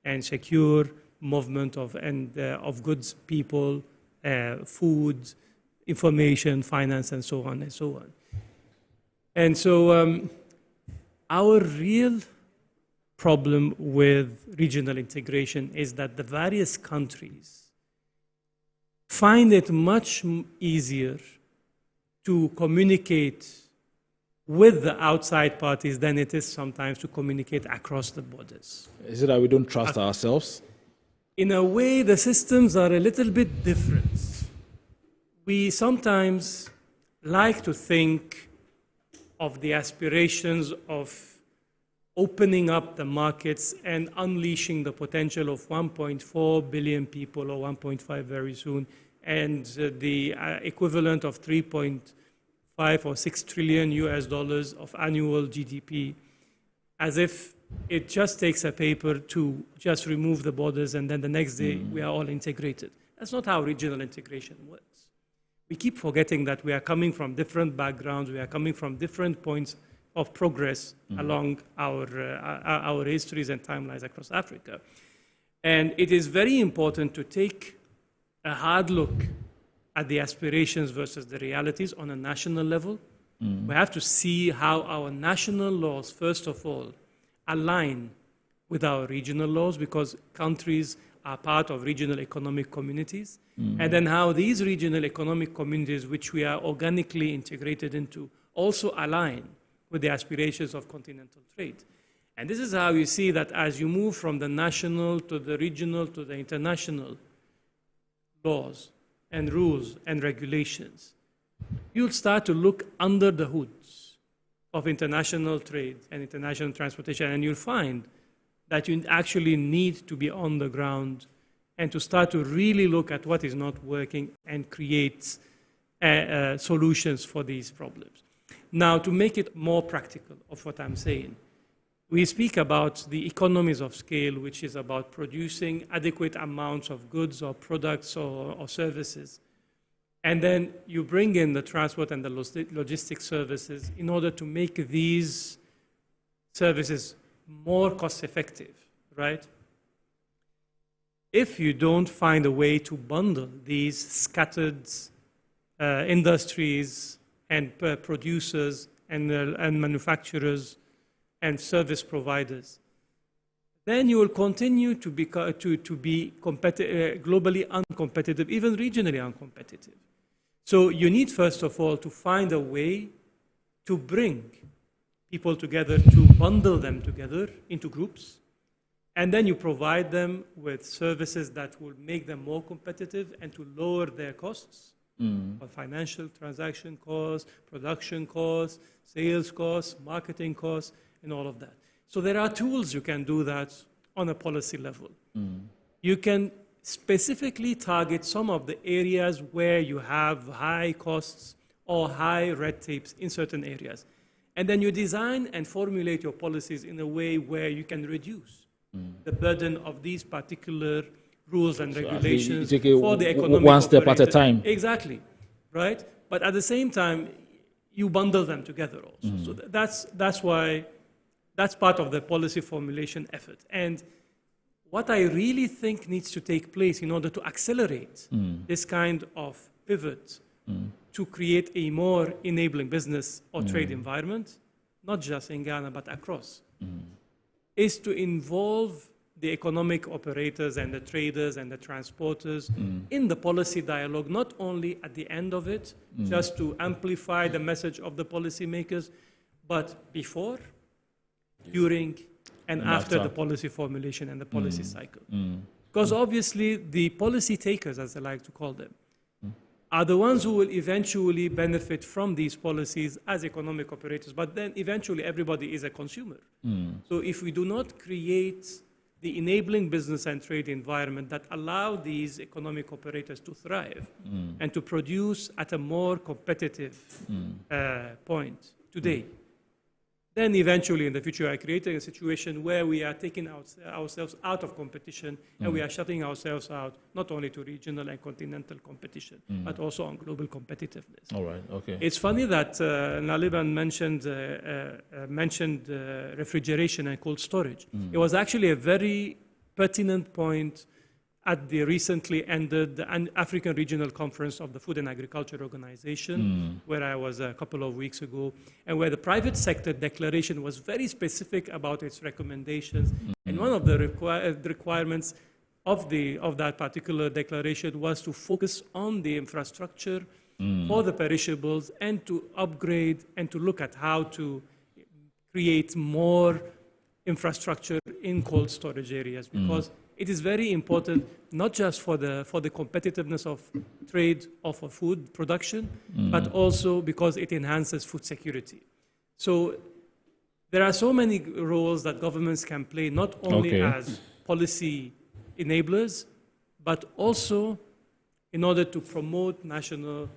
[SPEAKER 3] and secure movement of goods, people, food, information, finance, and so on and so on. And so our real problem with regional integration is that the various countries find it much easier to communicate with the outside parties than it is sometimes to communicate across the borders.
[SPEAKER 1] Is it that we don't trust ourselves?
[SPEAKER 3] In a way, the systems are a little bit different. We sometimes like to think of the aspirations of opening up the markets and unleashing the potential of 1.4 billion people, or 1.5 very soon, and the equivalent of 3.5 or 6 trillion US dollars of annual GDP, as if it just takes a paper to just remove the borders and then the next day we are all integrated. That's not how regional integration works. We keep forgetting that we are coming from different backgrounds, we are coming from different points of progress along our histories and timelines across Africa. And it is very important to take a hard look at the aspirations versus the realities on a national level. We have to see how our national laws, first of all, align with our regional laws, because countries are part of regional economic communities, and then how these regional economic communities, which we are organically integrated into, also align with the aspirations of continental trade. And this is how you see that as you move from the national to the regional to the international laws and rules and regulations, you'll start to look under the hoods of international trade and international transportation, and you'll find that you actually need to be on the ground and to start to really look at what is not working and create solutions for these problems. Now, to make it more practical of what I'm saying, we speak about the economies of scale, which is about producing adequate amounts of goods or products or services. And then you bring in the transport and the logistics services in order to make these services more cost effective, right? If you don't find a way to bundle these scattered industries and producers and manufacturers and service providers, then you will continue to be globally uncompetitive, even regionally uncompetitive. So you need, first of all, to find a way to bring people together, to bundle them together into groups, and then you provide them with services that will make them more competitive and to lower their costs, financial transaction costs, production costs, sales costs, marketing costs, and all of that. So there are tools you can do that on a policy level. You can specifically target some of the areas where you have high costs or high red tapes in certain areas. And then you design and formulate your policies in a way where you can reduce the burden of these particular rules and regulations for the economic
[SPEAKER 1] one step at a time.
[SPEAKER 3] Exactly, right? But at the same time, you bundle them together also. So that's why that's part of the policy formulation effort. And what I really think needs to take place in order to accelerate this kind of pivot to create a more enabling business or trade environment, not just in Ghana, but across, is to involve the economic operators and the traders and the transporters in the policy dialogue, not only at the end of it, just to amplify the message of the policymakers, but before, during, and after the policy formulation and the policy cycle. Because obviously the policy takers, as I like to call them, are the ones who will eventually benefit from these policies as economic operators, but then eventually everybody is a consumer. So if we do not create the enabling business and trade environment that allow these economic operators to thrive and to produce at a more competitive point today, then eventually in the future we are creating a situation where we are taking ourselves out of competition and we are shutting ourselves out not only to regional and continental competition, but also on global competitiveness.
[SPEAKER 1] All right, okay.
[SPEAKER 3] It's funny that Naliban mentioned refrigeration and cold storage. It was actually a very pertinent point at the recently ended African Regional Conference of the Food and Agriculture Organization, where I was a couple of weeks ago, and where the private sector declaration was very specific about its recommendations. And one of the requirements of that particular declaration was to focus on the infrastructure for the perishables and to upgrade and to look at how to create more infrastructure in cold storage areas, because it is very important, not just for the competitiveness of trade or for food production, but also because it enhances food security. So there are so many roles that governments can play, not only as policy enablers, but also in order to promote national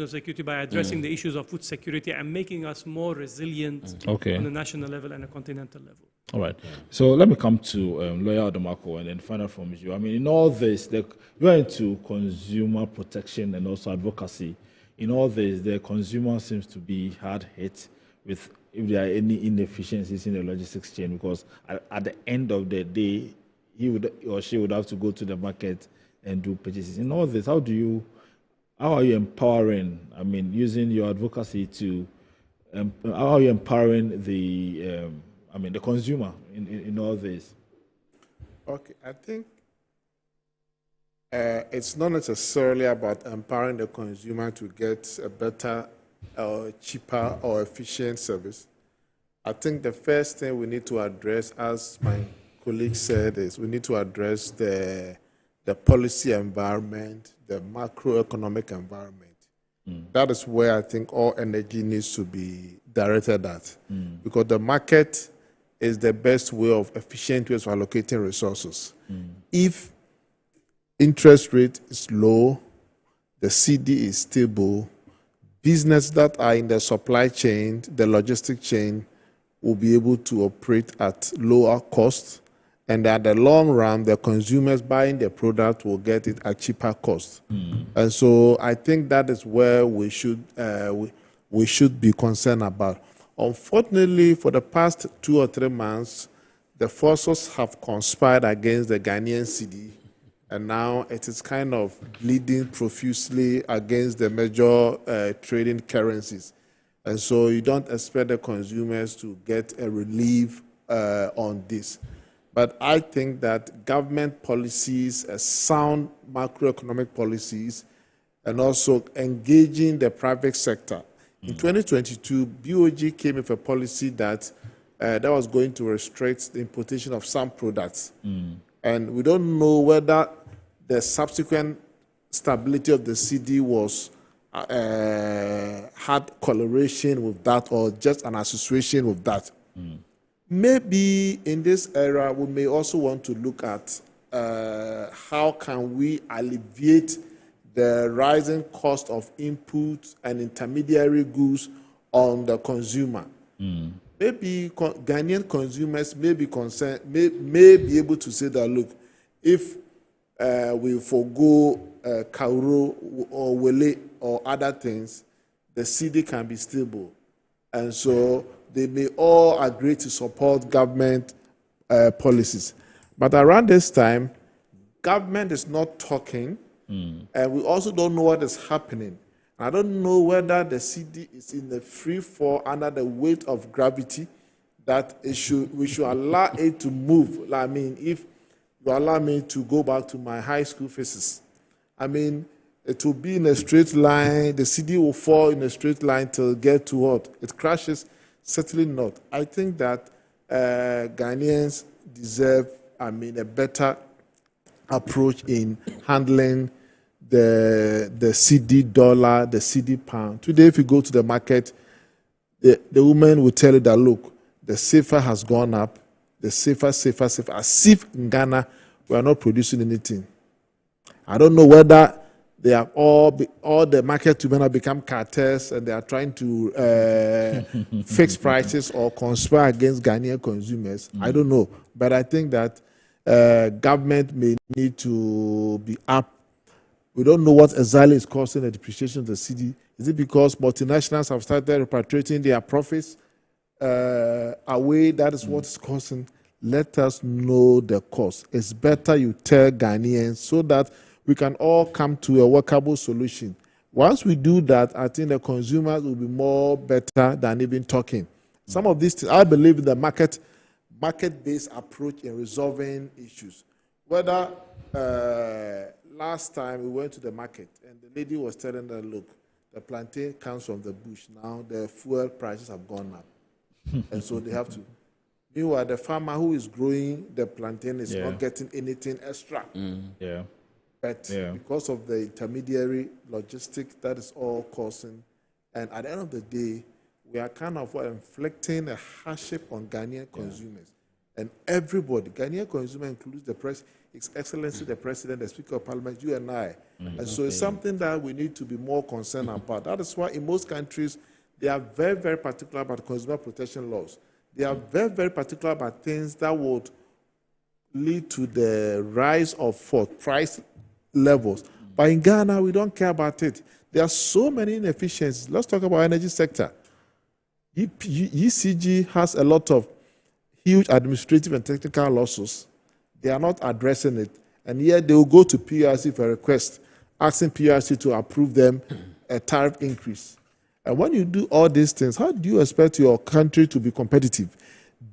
[SPEAKER 3] security by addressing the issues of food security and making us more resilient on the national level and a continental level.
[SPEAKER 1] All right. So let me come to Lawyer Adomako and then find out from you. I mean, in all this, you are into consumer protection and also advocacy. In all this, the consumer seems to be hard hit with if there are any inefficiencies in the logistics chain, because at the end of the day, he or she would have to go to the market and do purchases. In all this, how are you empowering, I mean, using your advocacy to, how are you empowering the consumer in all this?
[SPEAKER 6] Okay, I think It's not necessarily about empowering the consumer to get a better, cheaper, or efficient service. I think the first thing we need to address, as my colleague said, is we need to address the policy environment, the macroeconomic environment. That is where I think all energy needs to be directed at, because the market is the best way of efficient ways of allocating resources. If interest rate is low, the CD is stable, businesses that are in the supply chain, the logistic chain, will be able to operate at lower cost, and at the long run, the consumers buying the product will get it at cheaper cost. And so I think that is where we should be concerned about. Unfortunately, for the past 2 or 3 months, the forces have conspired against the Ghanaian cedi, and now it is kind of bleeding profusely against the major trading currencies. And so you don't expect the consumers to get a relief on this. But I think that government policies, sound macroeconomic policies, and also engaging the private sector. In 2022, BOG came with a policy that was going to restrict the importation of some products. And we don't know whether the subsequent stability of the CD was had correlation with that or just an association with that. Maybe in this era, we may also want to look at how can we alleviate the rising cost of input and intermediary goods on the consumer. Maybe Ghanaian consumers may be concerned, may be able to say that, look, if we forgo Kauro or Wele or other things, the CD can be stable. And so they may all agree to support government policies. But around this time, government is not talking, and we also don't know what is happening. I don't know whether the CD is in the free fall under the weight of gravity, that we should allow it to move. I mean, if you allow me to go back to my high school physics, I mean, it will be in a straight line, the CD will fall in a straight line till it get to what? It crashes. Certainly not. I think that Ghanaians deserve, a better approach in handling the CD dollar, the CD pound. Today, if you go to the market, the woman will tell you that, look, the CFA has gone up, the CFA. As if in Ghana, we are not producing anything. I don't know whether they have all the market women have become cartels and they are trying to fix prices or conspire against Ghanaian consumers. I don't know. But I think that government may need to be up. We don't know what exactly is causing the depreciation of the cedi. Is it because multinationals have started repatriating their profits away? That is what is causing. Let us know the cause. It's better you tell Ghanaians so that we can all come to a workable solution. Once we do that, I think the consumers will be more better than even talking. Some of these things, I believe in the market-based approach in resolving issues. Whether last time we went to the market and the lady was telling them, look, the plantain comes from the bush. Now the fuel prices have gone up. And so they have to. Meanwhile, the farmer who is growing the plantain is not getting anything extra. But because of the intermediary logistics, that is all causing. And at the end of the day, we are kind of inflicting a hardship on Ghanaian consumers. And everybody, Ghanaian consumer includes the press, His Excellency the President, the Speaker of Parliament, you and I. And so it's something that we need to be more concerned about. That is why in most countries, they are very, very particular about consumer protection laws. They are very, very particular about things that would lead to the rise of price levels. But in Ghana, we don't care about it. There are so many inefficiencies. Let's talk about energy sector. ECG has a lot of huge administrative and technical losses. They are not addressing it. And yet they will go to PRC for a request, asking PRC to approve them a tariff increase. And when you do all these things, how do you expect your country to be competitive?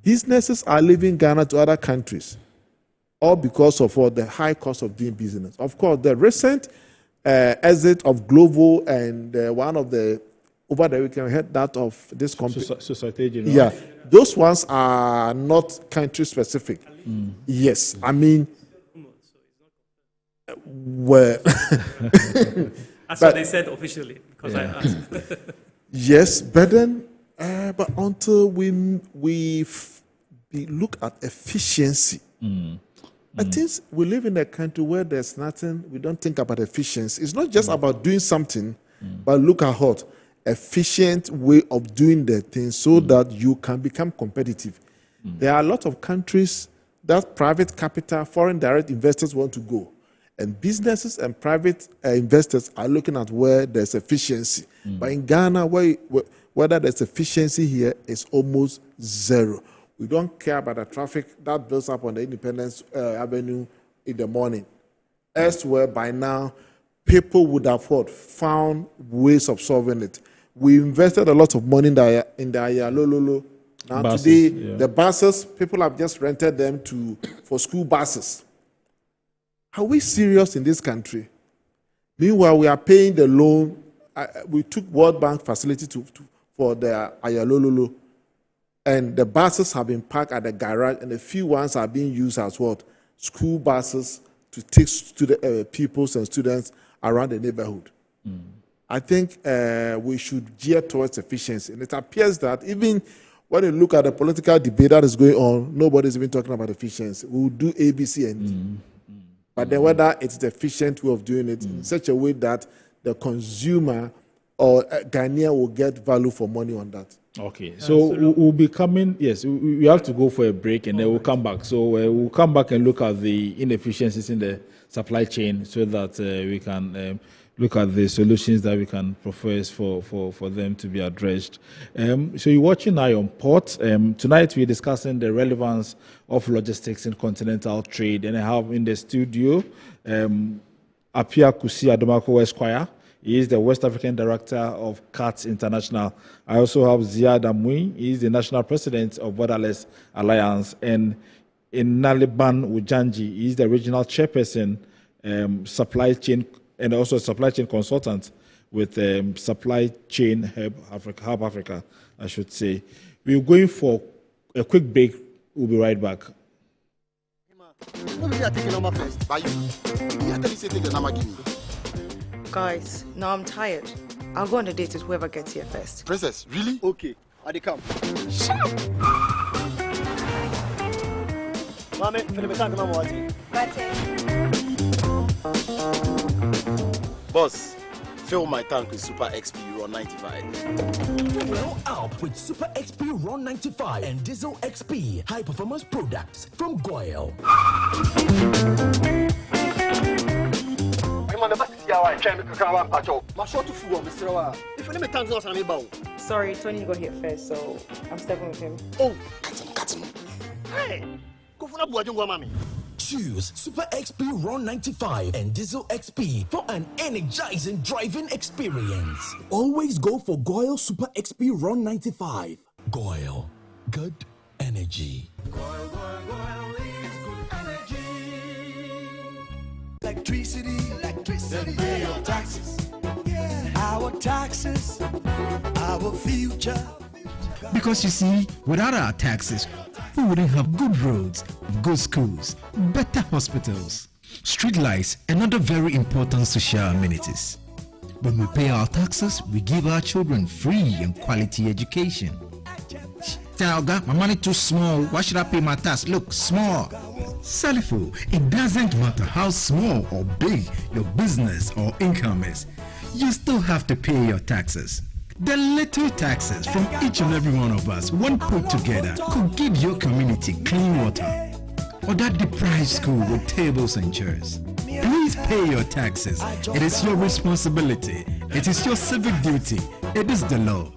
[SPEAKER 6] Businesses are leaving Ghana to other countries. all because of the high cost of doing business. Of course, the recent exit of Global and one of the, over the weekend, we had that of this company.
[SPEAKER 1] Society-GPHA.
[SPEAKER 6] Yeah, those ones are not country specific. Yes, I mean, well,
[SPEAKER 3] that's what they said officially, because I asked.
[SPEAKER 6] Yes, but then, but until we look at efficiency, I think we live in a country where there's nothing, we don't think about efficiency. It's not just about doing something, but look at what efficient way of doing the thing so that you can become competitive. There are a lot of countries that private capital, foreign direct investors want to go. And businesses and private investors are looking at where there's efficiency. But in Ghana, whether there's efficiency here is almost zero. We don't care about the traffic that builds up on the Independence Avenue in the morning. Elsewhere, by now, people would have found ways of solving it. We invested a lot of money in the Ayalololo. Now buses, today, the buses, people have just rented them for school buses. Are we serious in this country? Meanwhile, we are paying the loan. We took World Bank facility for the Ayalololo, and the buses have been parked at the garage, and a few ones are being used as school buses to take pupils and students around the neighborhood. I think we should gear towards efficiency. And it appears that even when you look at the political debate that is going on, nobody's even talking about efficiency. We will do A, B, C, and D. But then whether it's the efficient way of doing it in such a way that the consumer or Ghanaian will get value for money on that.
[SPEAKER 1] Okay, so we'll be coming, yes, we have to go for a break and then we'll come back. So we'll come back and look at the inefficiencies in the supply chain so that we can look at the solutions that we can propose for them to be addressed. So you're watching now on Port. Tonight we're discussing the relevance of logistics in continental trade. And I have in the studio Apia Kusi Adomako Esquire. He is the West African Director of CATS International. I also have Ziad Amui. He is the National President of Borderless Alliance. And in Naliban Ujanji, he is the Regional Chairperson, Supply Chain, and also supply chain consultant with Supply Chain Hub Africa, I should say. We're going for a quick break. We'll be right back.
[SPEAKER 7] Guys, now I'm tired. I'll go on a date with whoever gets here first.
[SPEAKER 8] Princess, really? Okay, I dey come.
[SPEAKER 7] Shut up!
[SPEAKER 8] Mame, feel me tank na mo ati. Boss, fill my tank with Super XP Ron 95.
[SPEAKER 11] Well up with Super XP Ron 95 and Diesel XP high performance products from Goyle.
[SPEAKER 7] Sorry, Tony got here first, so I'm stepping with him.
[SPEAKER 8] Oh, cut him. Hey, go for that.
[SPEAKER 11] Choose Super XP Ron 95 and Diesel XP for an energizing driving experience. Always go for Goyle Super XP Ron 95. Goyle, good energy.
[SPEAKER 23] Goyle is good energy. Electricity, then pay your taxes. Yeah. Our taxes, our future.
[SPEAKER 24] Because you see, without our taxes, we wouldn't have good roads, good schools, better hospitals, street lights, and other very important social amenities. When we pay our taxes, we give our children free and quality education. Talga, my money too small. Why should I pay my tax? Look, small. Salifo, it doesn't matter how small or big your business or income is, you still have to pay your taxes. The little taxes from each and every one of us, when put together, could give your community clean water or that deprived school with tables and chairs. Please pay your taxes. It is your responsibility. It is your civic duty. It is the law.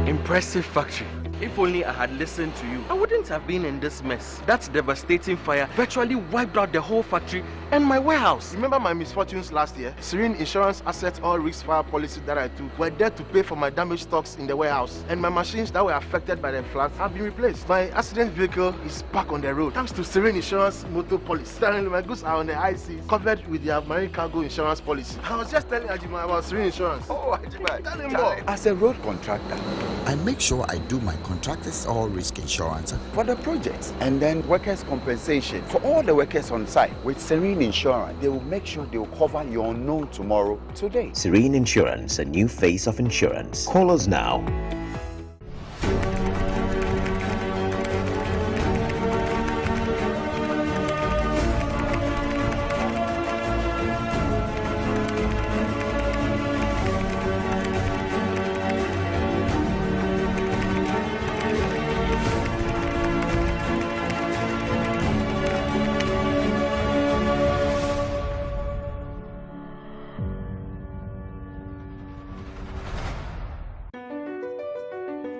[SPEAKER 25] Impressive factory. If only I had listened to you, I wouldn't have been in this mess. That devastating fire virtually wiped out the whole factory
[SPEAKER 8] And my warehouse. Remember my misfortunes last year? Serene Insurance Asset All Risk Fire policy that I took were there to pay for my damaged stocks in the warehouse. And my machines that were affected by the floods have been replaced. My accident vehicle is back on the road thanks to Serene Insurance motor policy. Currently, my goods are on the high seas, covered with their marine cargo insurance policy. I was just telling Ajima about Serene Insurance. Oh, Ajima, tell him more.
[SPEAKER 9] As a road contractor, I make sure I do my contractors all risk insurance for the projects and then workers' compensation for all the workers on site. With Serene Insurance, they will make sure they will cover your unknown tomorrow today.
[SPEAKER 10] Serene Insurance, a new face of insurance. Call us now.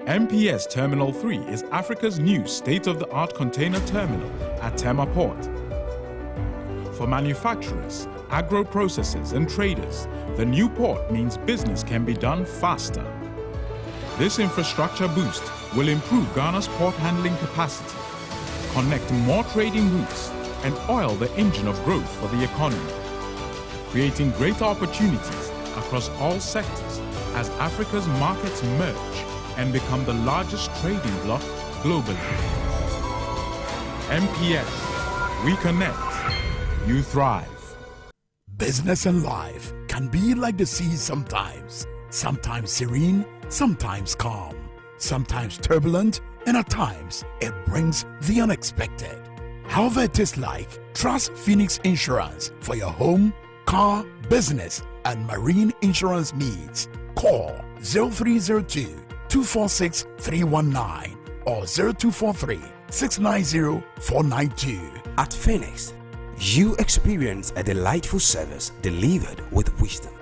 [SPEAKER 12] MPS Terminal 3 is Africa's new state-of-the-art container terminal at Tema Port. For manufacturers, agro-processors and traders, the new port means business can be done faster. This infrastructure boost will improve Ghana's port handling capacity, connect more trading routes, and oil the engine of growth for the economy, creating greater opportunities across all sectors as Africa's markets merge and become the largest trading bloc globally. MPS, we connect, you thrive.
[SPEAKER 11] Business and life can be like the sea sometimes. Sometimes serene, sometimes calm, sometimes turbulent, and at times it brings the unexpected. However it is like, trust Phoenix Insurance for your home, car, business, and marine insurance needs. Call 0302 246 319 or 0243 690 492.
[SPEAKER 24] At Phoenix, you experience a delightful service delivered with wisdom.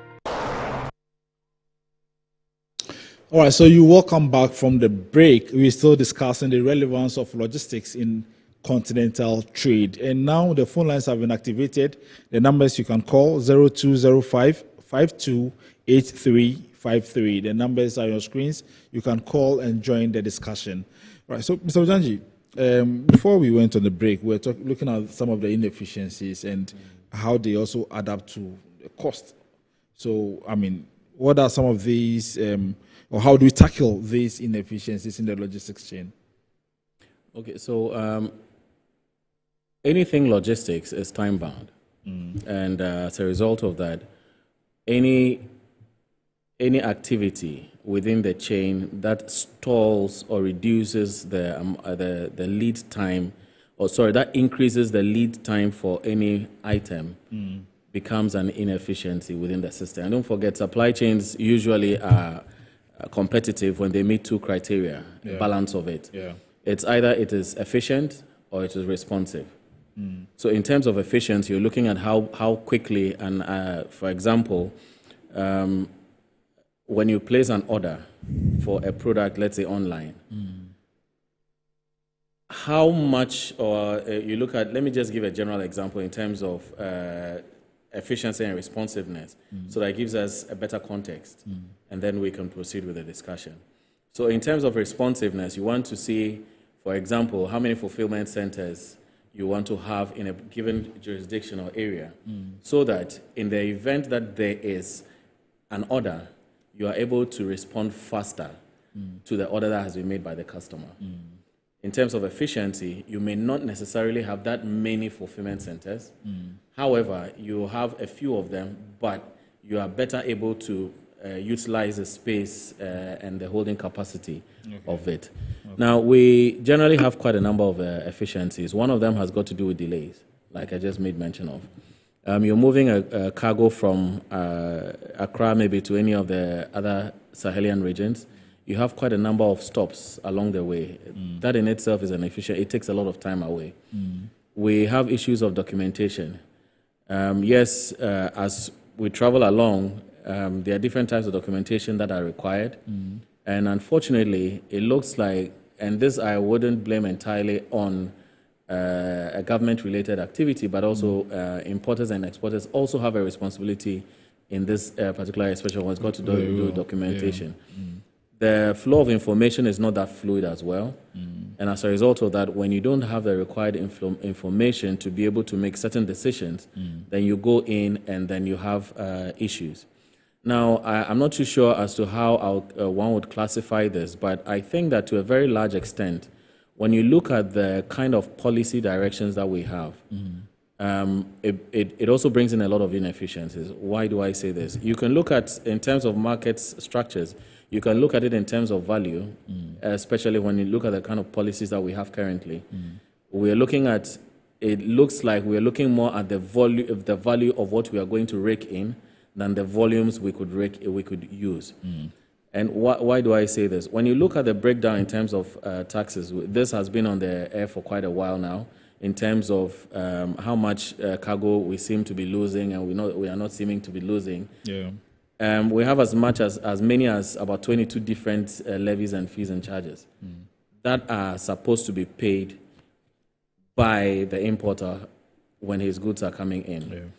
[SPEAKER 1] All right, so you welcome back from the break. We're still discussing the relevance of logistics in continental trade. And now the phone lines have been activated. The numbers you can call 0205 528353. The numbers are on your screens. You can call and join the discussion. All right, so Mr. Ojanji, before we went on the break, we were looking at some of the inefficiencies and how they also add up to the cost. So, I mean, what are some of these, or how do we tackle these inefficiencies in the logistics chain?
[SPEAKER 5] Okay, so anything logistics is time-bound. And as a result of that, any activity within the chain that stalls or reduces the lead time, that increases the lead time for any item becomes an inefficiency within the system. And don't forget, supply chains usually are competitive when they meet two criteria, the balance of it. It's either it is efficient or it is responsive. So in terms of efficiency, you're looking at how quickly, and for example, when you place an order for a product, let's say online, how much, or you look at, let me just give a general example in terms of efficiency and responsiveness, so that gives us a better context, and then we can proceed with the discussion. So in terms of responsiveness, you want to see, for example, how many fulfillment centers you want to have in a given jurisdiction or area, so that in the event that there is an order, you are able to respond faster to the order that has been made by the customer. In terms of efficiency, you may not necessarily have that many fulfillment centers. However, you have a few of them, but you are better able to utilize the space and the holding capacity of it. Now, we generally have quite a number of efficiencies. One of them has got to do with delays, like I just made mention of. You're moving a cargo from Accra maybe to any of the other Sahelian regions. You have quite a number of stops along the way. That in itself is inefficient. It takes a lot of time away. We have issues of documentation. Yes, as we travel along, there are different types of documentation that are required. And unfortunately, it looks like, and this I wouldn't blame entirely on a government-related activity, but also importers and exporters also have a responsibility in this particular, especially when it's got to do documentation. The flow of information is not that fluid as well. And as a result of that, when you don't have the required information to be able to make certain decisions, then you go in and then you have issues. Now, I'm not too sure as to how one would classify this, but I think that to a very large extent, when you look at the kind of policy directions that we have, it also brings in a lot of inefficiencies. Why do I say this? You can look at, in terms of market structures, you can look at it in terms of value, especially when you look at the kind of policies that we have currently. We're looking at, it looks like we're looking more at the value of what we are going to rake in than the volumes we could use. And why do I say this? When you look at the breakdown in terms of taxes, this has been on the air for quite a while now, in terms of how much cargo we seem to be losing, and we are not seeming to be losing. We have as many as about 22 different levies and fees and charges that are supposed to be paid by the importer when his goods are coming in.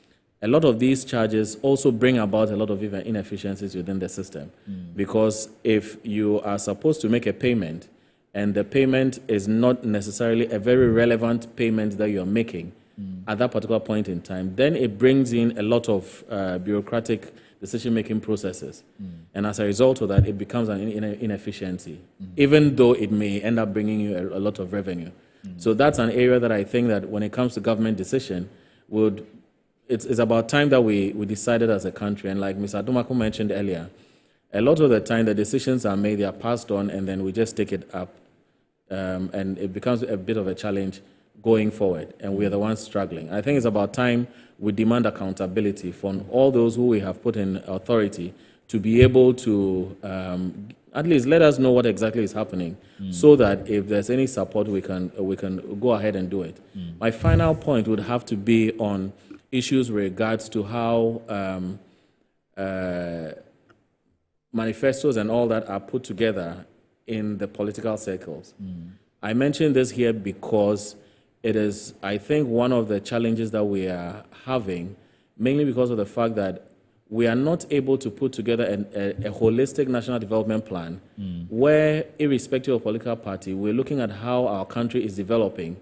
[SPEAKER 5] A lot of these charges also bring about a lot of inefficiencies within the system, because if you are supposed to make a payment and the payment is not necessarily a very relevant payment that you're making at that particular point in time, then it brings in a lot of bureaucratic decision-making processes. And as a result of that, it becomes an inefficiency, even though it may end up bringing you a lot of revenue. So that's an area that I think that when it comes to government decision, it's about time that we decided as a country. And like Mr. Adomako mentioned earlier, a lot of the time the decisions are made, they are passed on, and then we just take it up. And it becomes a bit of a challenge going forward, and we are the ones struggling. I think it's about time we demand accountability from all those who we have put in authority to be able to at least let us know what exactly is happening, so that if there's any support, we can go ahead and do it. My final point would have to be on issues regards to how manifestos and all that are put together in the political circles. I mention this here because it is, I think, one of the challenges that we are having, mainly because of the fact that we are not able to put together a holistic national development plan where, irrespective of political party, we're looking at how our country is developing.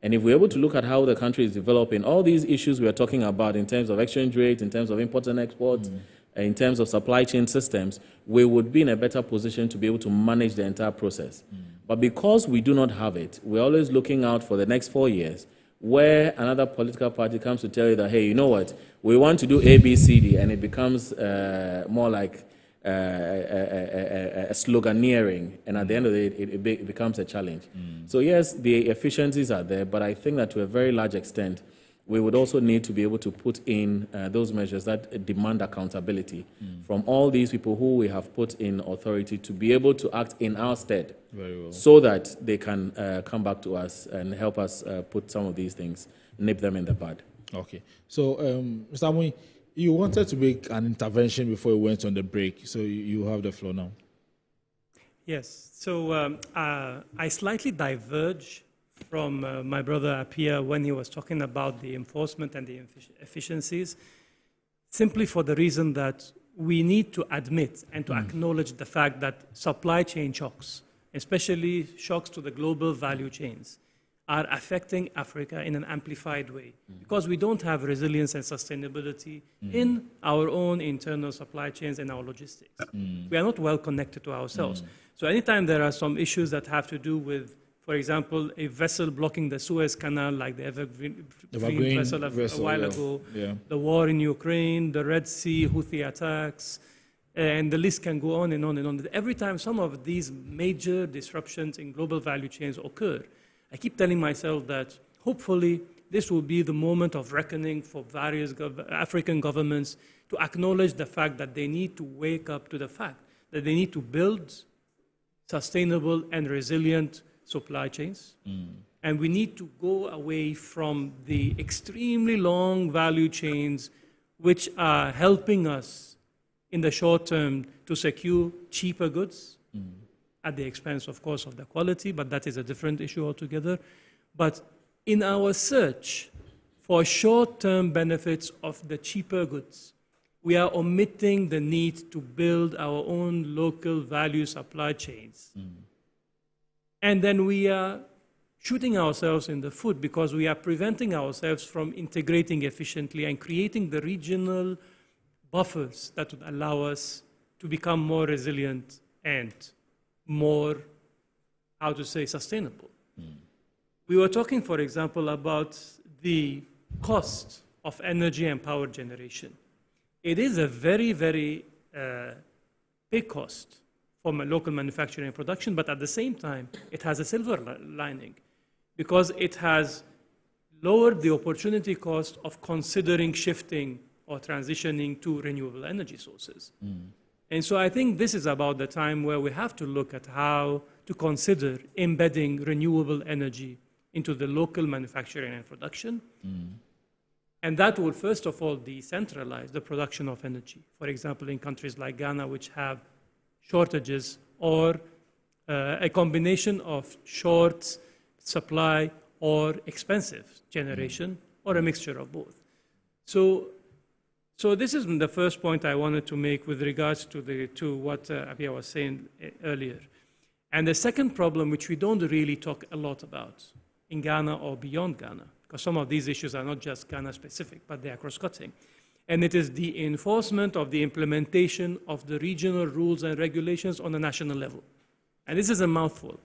[SPEAKER 5] And if we're able to look at how the country is developing, all these issues we are talking about in terms of exchange rate, in terms of import and export, in terms of supply chain systems, we would be in a better position to be able to manage the entire process. But because we do not have it, we're always looking out for the next 4 years, where another political party comes to tell you that, hey, you know what, we want to do A, B, C, D, and it becomes more like a sloganeering, and at the end of the day, it becomes a challenge. So yes, the efficiencies are there, but I think that to a very large extent, we would also need to be able to put in those measures that demand accountability from all these people who we have put in authority to be able to act in our stead, so that they can come back to us and help us put some of these things, nip them in the bud.
[SPEAKER 1] Okay. So, Mr. Amui, you wanted to make an intervention before we went on the break, so you have the floor now.
[SPEAKER 3] Yes. So I slightly diverge from my brother Apia when he was talking about the enforcement and the efficiencies, simply for the reason that we need to admit and to acknowledge the fact that supply chain shocks, especially shocks to the global value chains, are affecting Africa in an amplified way, because we don't have resilience and sustainability in our own internal supply chains and our logistics. We are not well connected to ourselves. So anytime there are some issues that have to do with, for example, a vessel blocking the Suez Canal, like the Evergreen vessel a while ago, the war in Ukraine, the Red Sea, Houthi attacks, and the list can go on and on and on. Every time some of these major disruptions in global value chains occur, I keep telling myself that hopefully this will be the moment of reckoning for various African governments to acknowledge the fact that they need to wake up to the fact that they need to build sustainable and resilient supply chains. And we need to go away from the extremely long value chains which are helping us in the short term to secure cheaper goods at the expense, of course, of the quality, but that is a different issue altogether. But in our search for short-term benefits of the cheaper goods, we are omitting the need to build our own local value supply chains. And then we are shooting ourselves in the foot because we are preventing ourselves from integrating efficiently and creating the regional buffers that would allow us to become more resilient and more, how to say, sustainable. We were talking, for example, about the cost of energy and power generation. It is a very, very big cost for local manufacturing and production, but at the same time, it has a silver lining because it has lowered the opportunity cost of considering shifting or transitioning to renewable energy sources. And so I think this is about the time where we have to look at how to consider embedding renewable energy into the local manufacturing and production. And that will, first of all, decentralize the production of energy. For example, in countries like Ghana, which have shortages or a combination of short supply or expensive generation, or a mixture of both. So this is the first point I wanted to make with regards to what Abia was saying earlier. And the second problem, which we don't really talk a lot about in Ghana or beyond Ghana, because some of these issues are not just Ghana-specific, but they are cross-cutting. And it is the enforcement of the implementation of the regional rules and regulations on a national level. And this is a mouthful.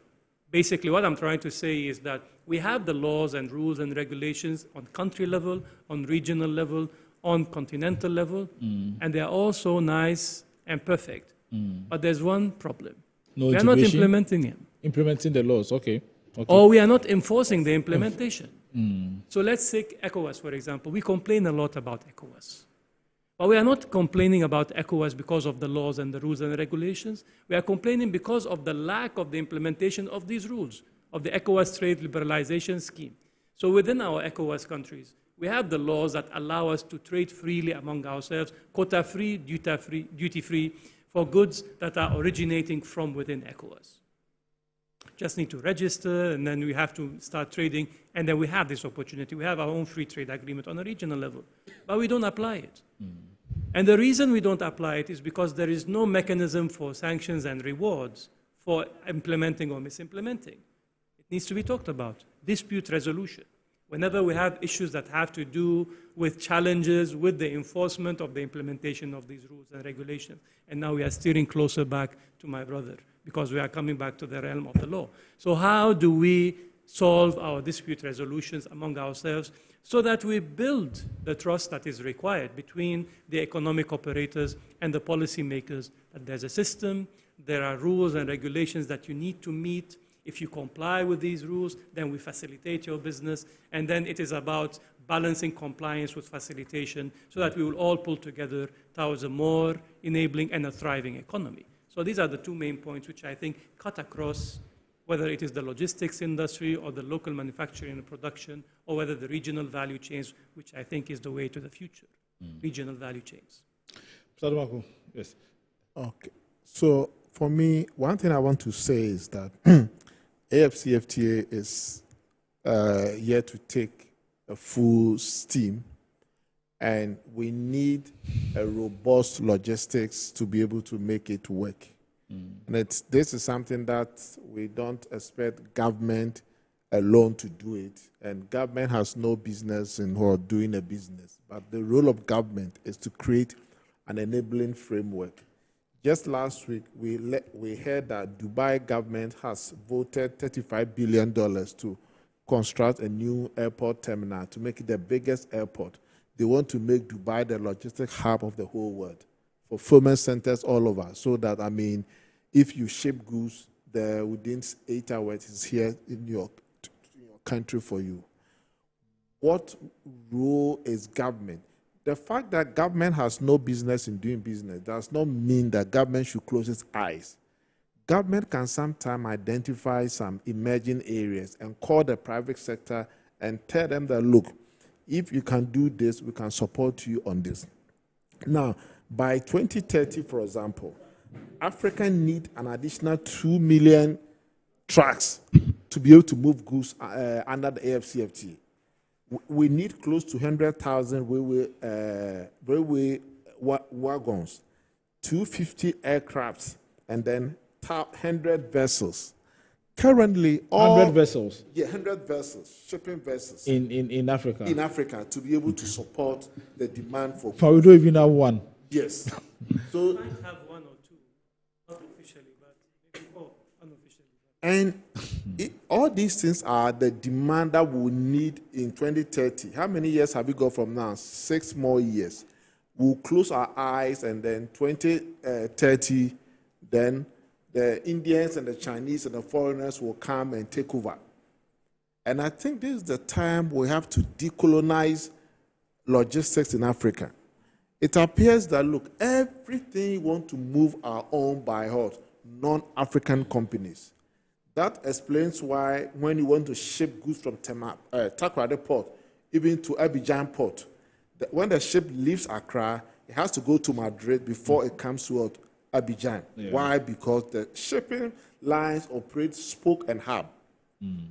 [SPEAKER 3] Basically, what I'm trying to say is that we have the laws and rules and regulations on country level, on regional level, on continental level, and they are all so nice and perfect. But there's one problem. We are not implementing them.
[SPEAKER 1] Implementing the laws, okay.
[SPEAKER 3] Or we are not enforcing the implementation. So let's take ECOWAS, for example. We complain a lot about ECOWAS. But we are not complaining about ECOWAS because of the laws and the rules and the regulations. We are complaining because of the lack of the implementation of these rules, of the ECOWAS trade liberalization scheme. So within our ECOWAS countries, we have the laws that allow us to trade freely among ourselves, quota-free, duty-free, for goods that are originating from within ECOWAS. Just need to register, and then we have to start trading, and then we have this opportunity. We have our own free trade agreement on a regional level, but we don't apply it. And the reason we don't apply it is because there is no mechanism for sanctions and rewards for implementing or misimplementing. It needs to be talked about. Dispute resolution. Whenever we have issues that have to do with challenges with the enforcement of the implementation of these rules and regulations. And now we are steering closer back to my brother because we are coming back to the realm of the law. So how do we solve our dispute resolutions among ourselves so that we build the trust that is required between the economic operators and the policymakers, that there's a system, there are rules and regulations that you need to meet. If you comply with these rules, then we facilitate your business. And then it is about balancing compliance with facilitation so that we will all pull together towards a more enabling and a thriving economy. So these are the two main points which I think cut across whether it is the logistics industry or the local manufacturing and production, or whether the regional value chains, which I think is the way to the future, regional value chains.
[SPEAKER 1] Yes.
[SPEAKER 6] Okay. So for me, one thing I want to say is that AFCFTA is yet to take a full steam, and we need a robust logistics to be able to make it work. And this is something that we don't expect government alone to do it, and government has no business in doing a business. But the role of government is to create an enabling framework. Just last week, we heard that Dubai government has voted $35 billion to construct a new airport terminal to make it the biggest airport. They want to make Dubai the logistic hub of the whole world, fulfillment centers all over, so that, I mean, if you ship goods, within 8 hours, it's here in your country for you. What role is government? The fact that government has no business in doing business does not mean that government should close its eyes. Government can sometimes identify some emerging areas and call the private sector and tell them that, look, if you can do this, we can support you on this. Now, by 2030, for example, Africa needs an additional 2 million trucks to be able to move goods under the AFCFTA. We need close to 100,000 railway wagons, 250 aircrafts, and then 100 vessels. Currently,
[SPEAKER 1] 100 vessels.
[SPEAKER 6] Yeah, 100 vessels, shipping vessels.
[SPEAKER 1] In Africa.
[SPEAKER 6] In Africa, to be able to support the demand for.
[SPEAKER 1] But we don't even have one.
[SPEAKER 6] Yes. So.
[SPEAKER 3] We might have one or two, not officially, but maybe unofficially.
[SPEAKER 6] And all these things are the demand that we'll need in 2030. How many years have we got from now? 6 more years. We'll close our eyes, and then 2030, then the Indians and the Chinese and the foreigners will come and take over. And I think this is the time we have to decolonize logistics in Africa. It appears that, look, everything we want to move our own by heart, non-African companies. That explains why when you want to ship goods from Tema, Takoradi port, even to Abidjan port, when the ship leaves Accra, it has to go to Madrid before it comes to Abidjan. Yeah. Why? Because the shipping lines operate spoke and hub.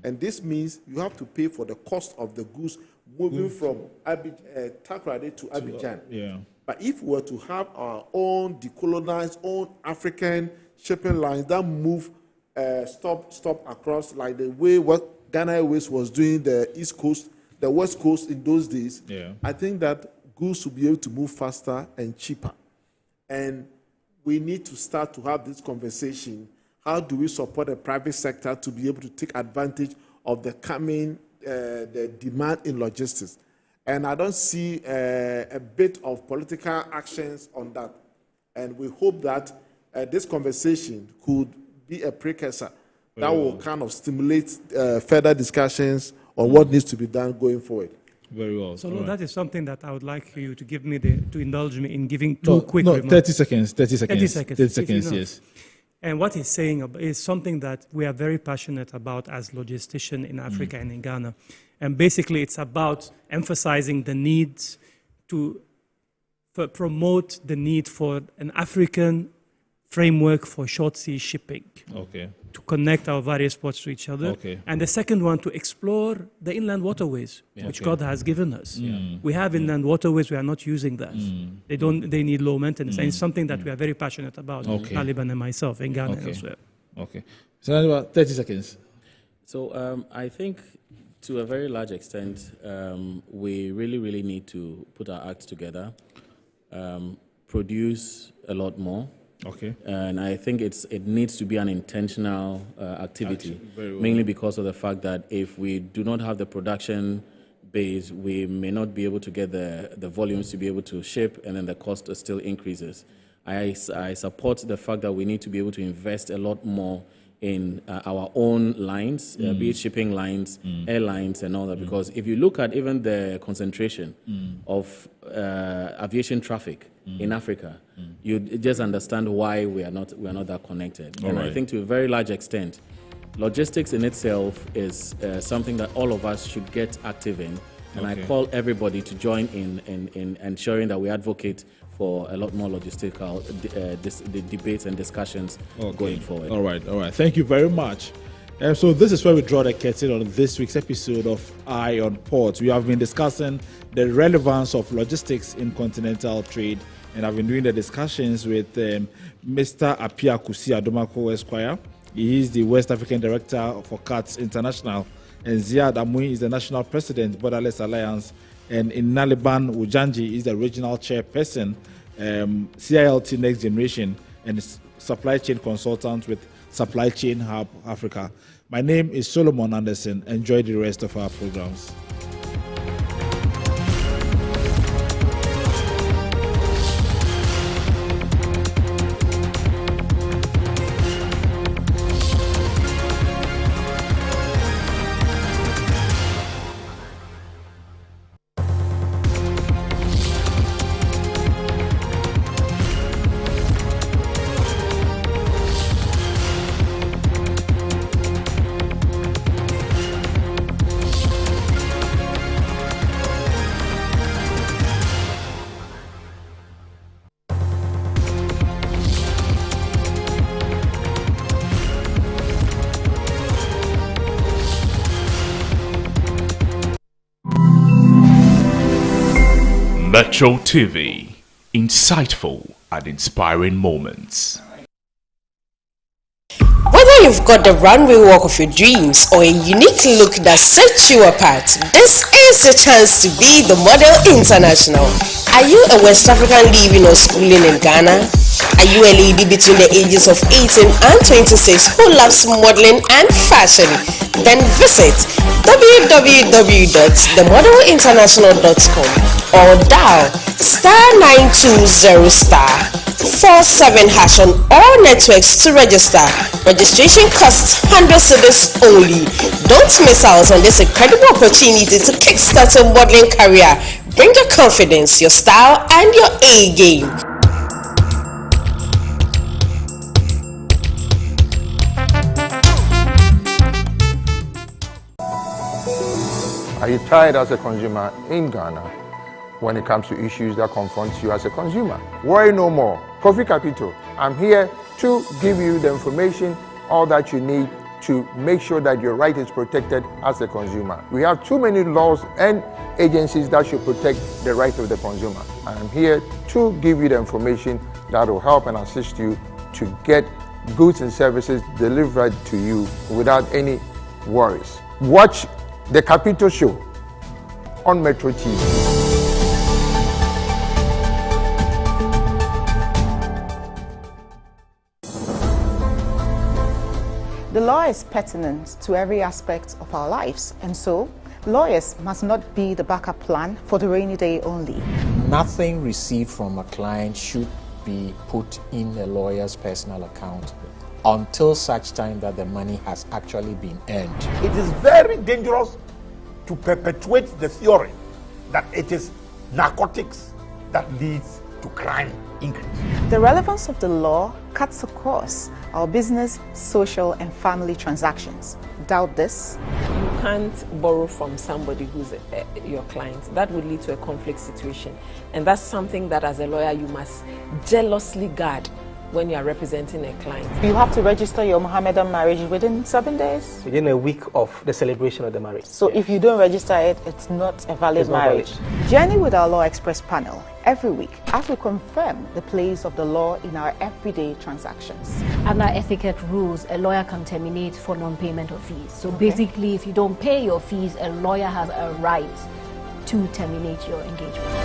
[SPEAKER 6] And this means you have to pay for the cost of the goods moving from Takoradi to Abidjan.
[SPEAKER 1] Yeah.
[SPEAKER 6] But if we were to have our own decolonized, own African shipping lines that move stop across, like the way what Ghana Airways was doing the East Coast, the West Coast in those days, I think that goods will be able to move faster and cheaper. And we need to start to have this conversation. How do we support the private sector to be able to take advantage of the coming the demand in logistics? And I don't see a bit of political actions on that. And we hope that this conversation could be a precursor that will kind of stimulate further discussions on what needs to be done going forward.
[SPEAKER 1] Very well.
[SPEAKER 3] So that is something that I would like you to give me to indulge me in giving two quick remarks.
[SPEAKER 1] 30 seconds. 30 seconds.
[SPEAKER 3] 30 seconds.
[SPEAKER 1] 30 seconds, yes.
[SPEAKER 3] And what he's saying is something that we are very passionate about as logisticians in Africa and in Ghana. And basically, it's about emphasizing the needs to promote the need for an African framework for short sea shipping.
[SPEAKER 1] Okay.
[SPEAKER 3] To connect our various ports to each other.
[SPEAKER 1] Okay.
[SPEAKER 3] And the second one, to explore the inland waterways, which God has given us. We have inland waterways, we are not using that. They need low maintenance. And it's something that we are very passionate about, Taliban and myself, in Ghana and elsewhere.
[SPEAKER 1] Okay. So about 30 seconds.
[SPEAKER 5] So I think to a very large extent, we really need to put our acts together, produce a lot more.
[SPEAKER 1] Okay.
[SPEAKER 5] And I think it needs to be an intentional activity, mainly because of the fact that if we do not have the production base, we may not be able to get the volumes to be able to ship, and then the cost still increases. I support the fact that we need to be able to invest a lot more in our own lines, be it shipping lines, airlines, and all that. Because if you look at even the concentration of aviation traffic in Africa, you just understand why we are not that connected. And I think to a very large extent, logistics in itself is something that all of us should get active in. And I call everybody to join in ensuring that we advocate for a lot more logistical debates and discussions going forward.
[SPEAKER 1] All right. Thank you very much. So this is where we draw the curtain on this week's episode of Eye on Port. We have been discussing the relevance of logistics in continental trade, and I've been doing the discussions with Mr. Apia Kusi Adomako Esquire. He is the West African Director for CATS International, and Ziad Amui is the National President, Borderless Alliance, and Inaliban Ujanji is the Regional Chairperson, CILT Next Generation, and Supply Chain Consultant with Supply Chain Hub Africa. My name is Solomon Anderson. Enjoy the rest of our programs.
[SPEAKER 12] Metro TV, insightful and inspiring moments.
[SPEAKER 13] Whether you've got the runway walk of your dreams or a unique look that sets you apart, this is your chance to be the Model International. Are you a West African living or schooling in Ghana? Are you a lady between the ages of 18 and 26 who loves modeling and fashion? Then visit www.themodelinternational.com or dial *920*47# on all networks to register. Registration costs 100 cedis only. Don't miss out on this incredible opportunity to kickstart a modeling career. Bring your confidence, your style, and your A game.
[SPEAKER 14] Are you tired as a consumer in Ghana when it comes to issues that confront you as a consumer? Worry no more. Kofi Capital, I'm here to give you the information, all that you need to make sure that your right is protected as a consumer. We have too many laws and agencies that should protect the right of the consumer. I'm here to give you the information that will help and assist you to get goods and services delivered to you without any worries. Watch the Capital Show on Metro TV.
[SPEAKER 15] The law is pertinent to every aspect of our lives, and so lawyers must not be the backup plan for the rainy day only.
[SPEAKER 17] Nothing received from a client should be put in a lawyer's personal account until such time that the money has actually been earned.
[SPEAKER 18] It is very dangerous to perpetuate the theory that it is narcotics that leads to crime increase.
[SPEAKER 15] The relevance of the law cuts across our business, social, and family transactions. Doubt this?
[SPEAKER 26] You can't borrow from somebody who's your client. That would lead to a conflict situation. And that's something that as a lawyer you must jealously guard when you are representing a client.
[SPEAKER 15] You have to register your Mohammedan marriage within 7 days?
[SPEAKER 27] Within a week of the celebration of the marriage.
[SPEAKER 15] So if you don't register it, it's not a valid marriage. Journey with our Law Express panel every week as we confirm the place of the law in our everyday transactions.
[SPEAKER 28] Under etiquette rules, a lawyer can terminate for non-payment of fees. So basically, if you don't pay your fees, a lawyer has a right to terminate your engagement.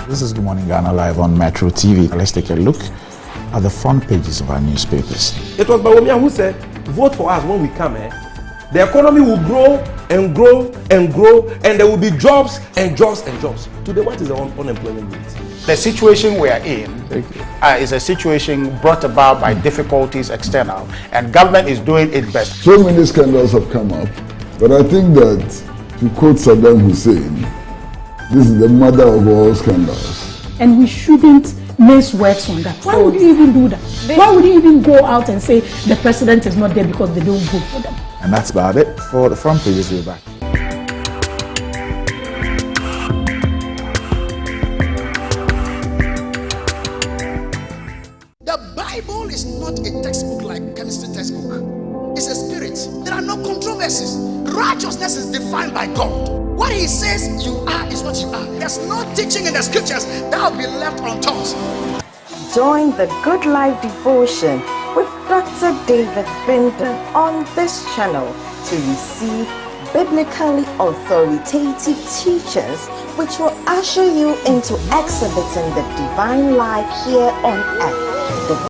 [SPEAKER 29] This is Good Morning Ghana live on Metro TV. Let's take a look at the front pages of our newspapers.
[SPEAKER 18] It was Bawumia who said, vote for us when we come. The economy will grow and grow and grow, and there will be jobs and jobs and jobs. Today, what is the unemployment rate?
[SPEAKER 30] The situation we are in is a situation brought about by difficulties external, and government is doing its best.
[SPEAKER 31] So many scandals have come up, but I think that, to quote Saddam Hussein, this is the mother of all scandals.
[SPEAKER 32] And we shouldn't mince words on that. Why would you even do that? Why would you even go out and say the president is not there because they don't vote for them?
[SPEAKER 29] And that's about it for the front pages. We're back.
[SPEAKER 33] The Bible is not a textbook like chemistry textbook. It's a spirit. There are no controversies. Righteousness is defined by God. What he says you are is what you are. There's no teaching in the scriptures that will be left untaught.
[SPEAKER 7] Join the Good Life Devotion with Dr. David Benton on this channel to receive biblically authoritative teachings which will usher you into exhibiting the divine life here on earth.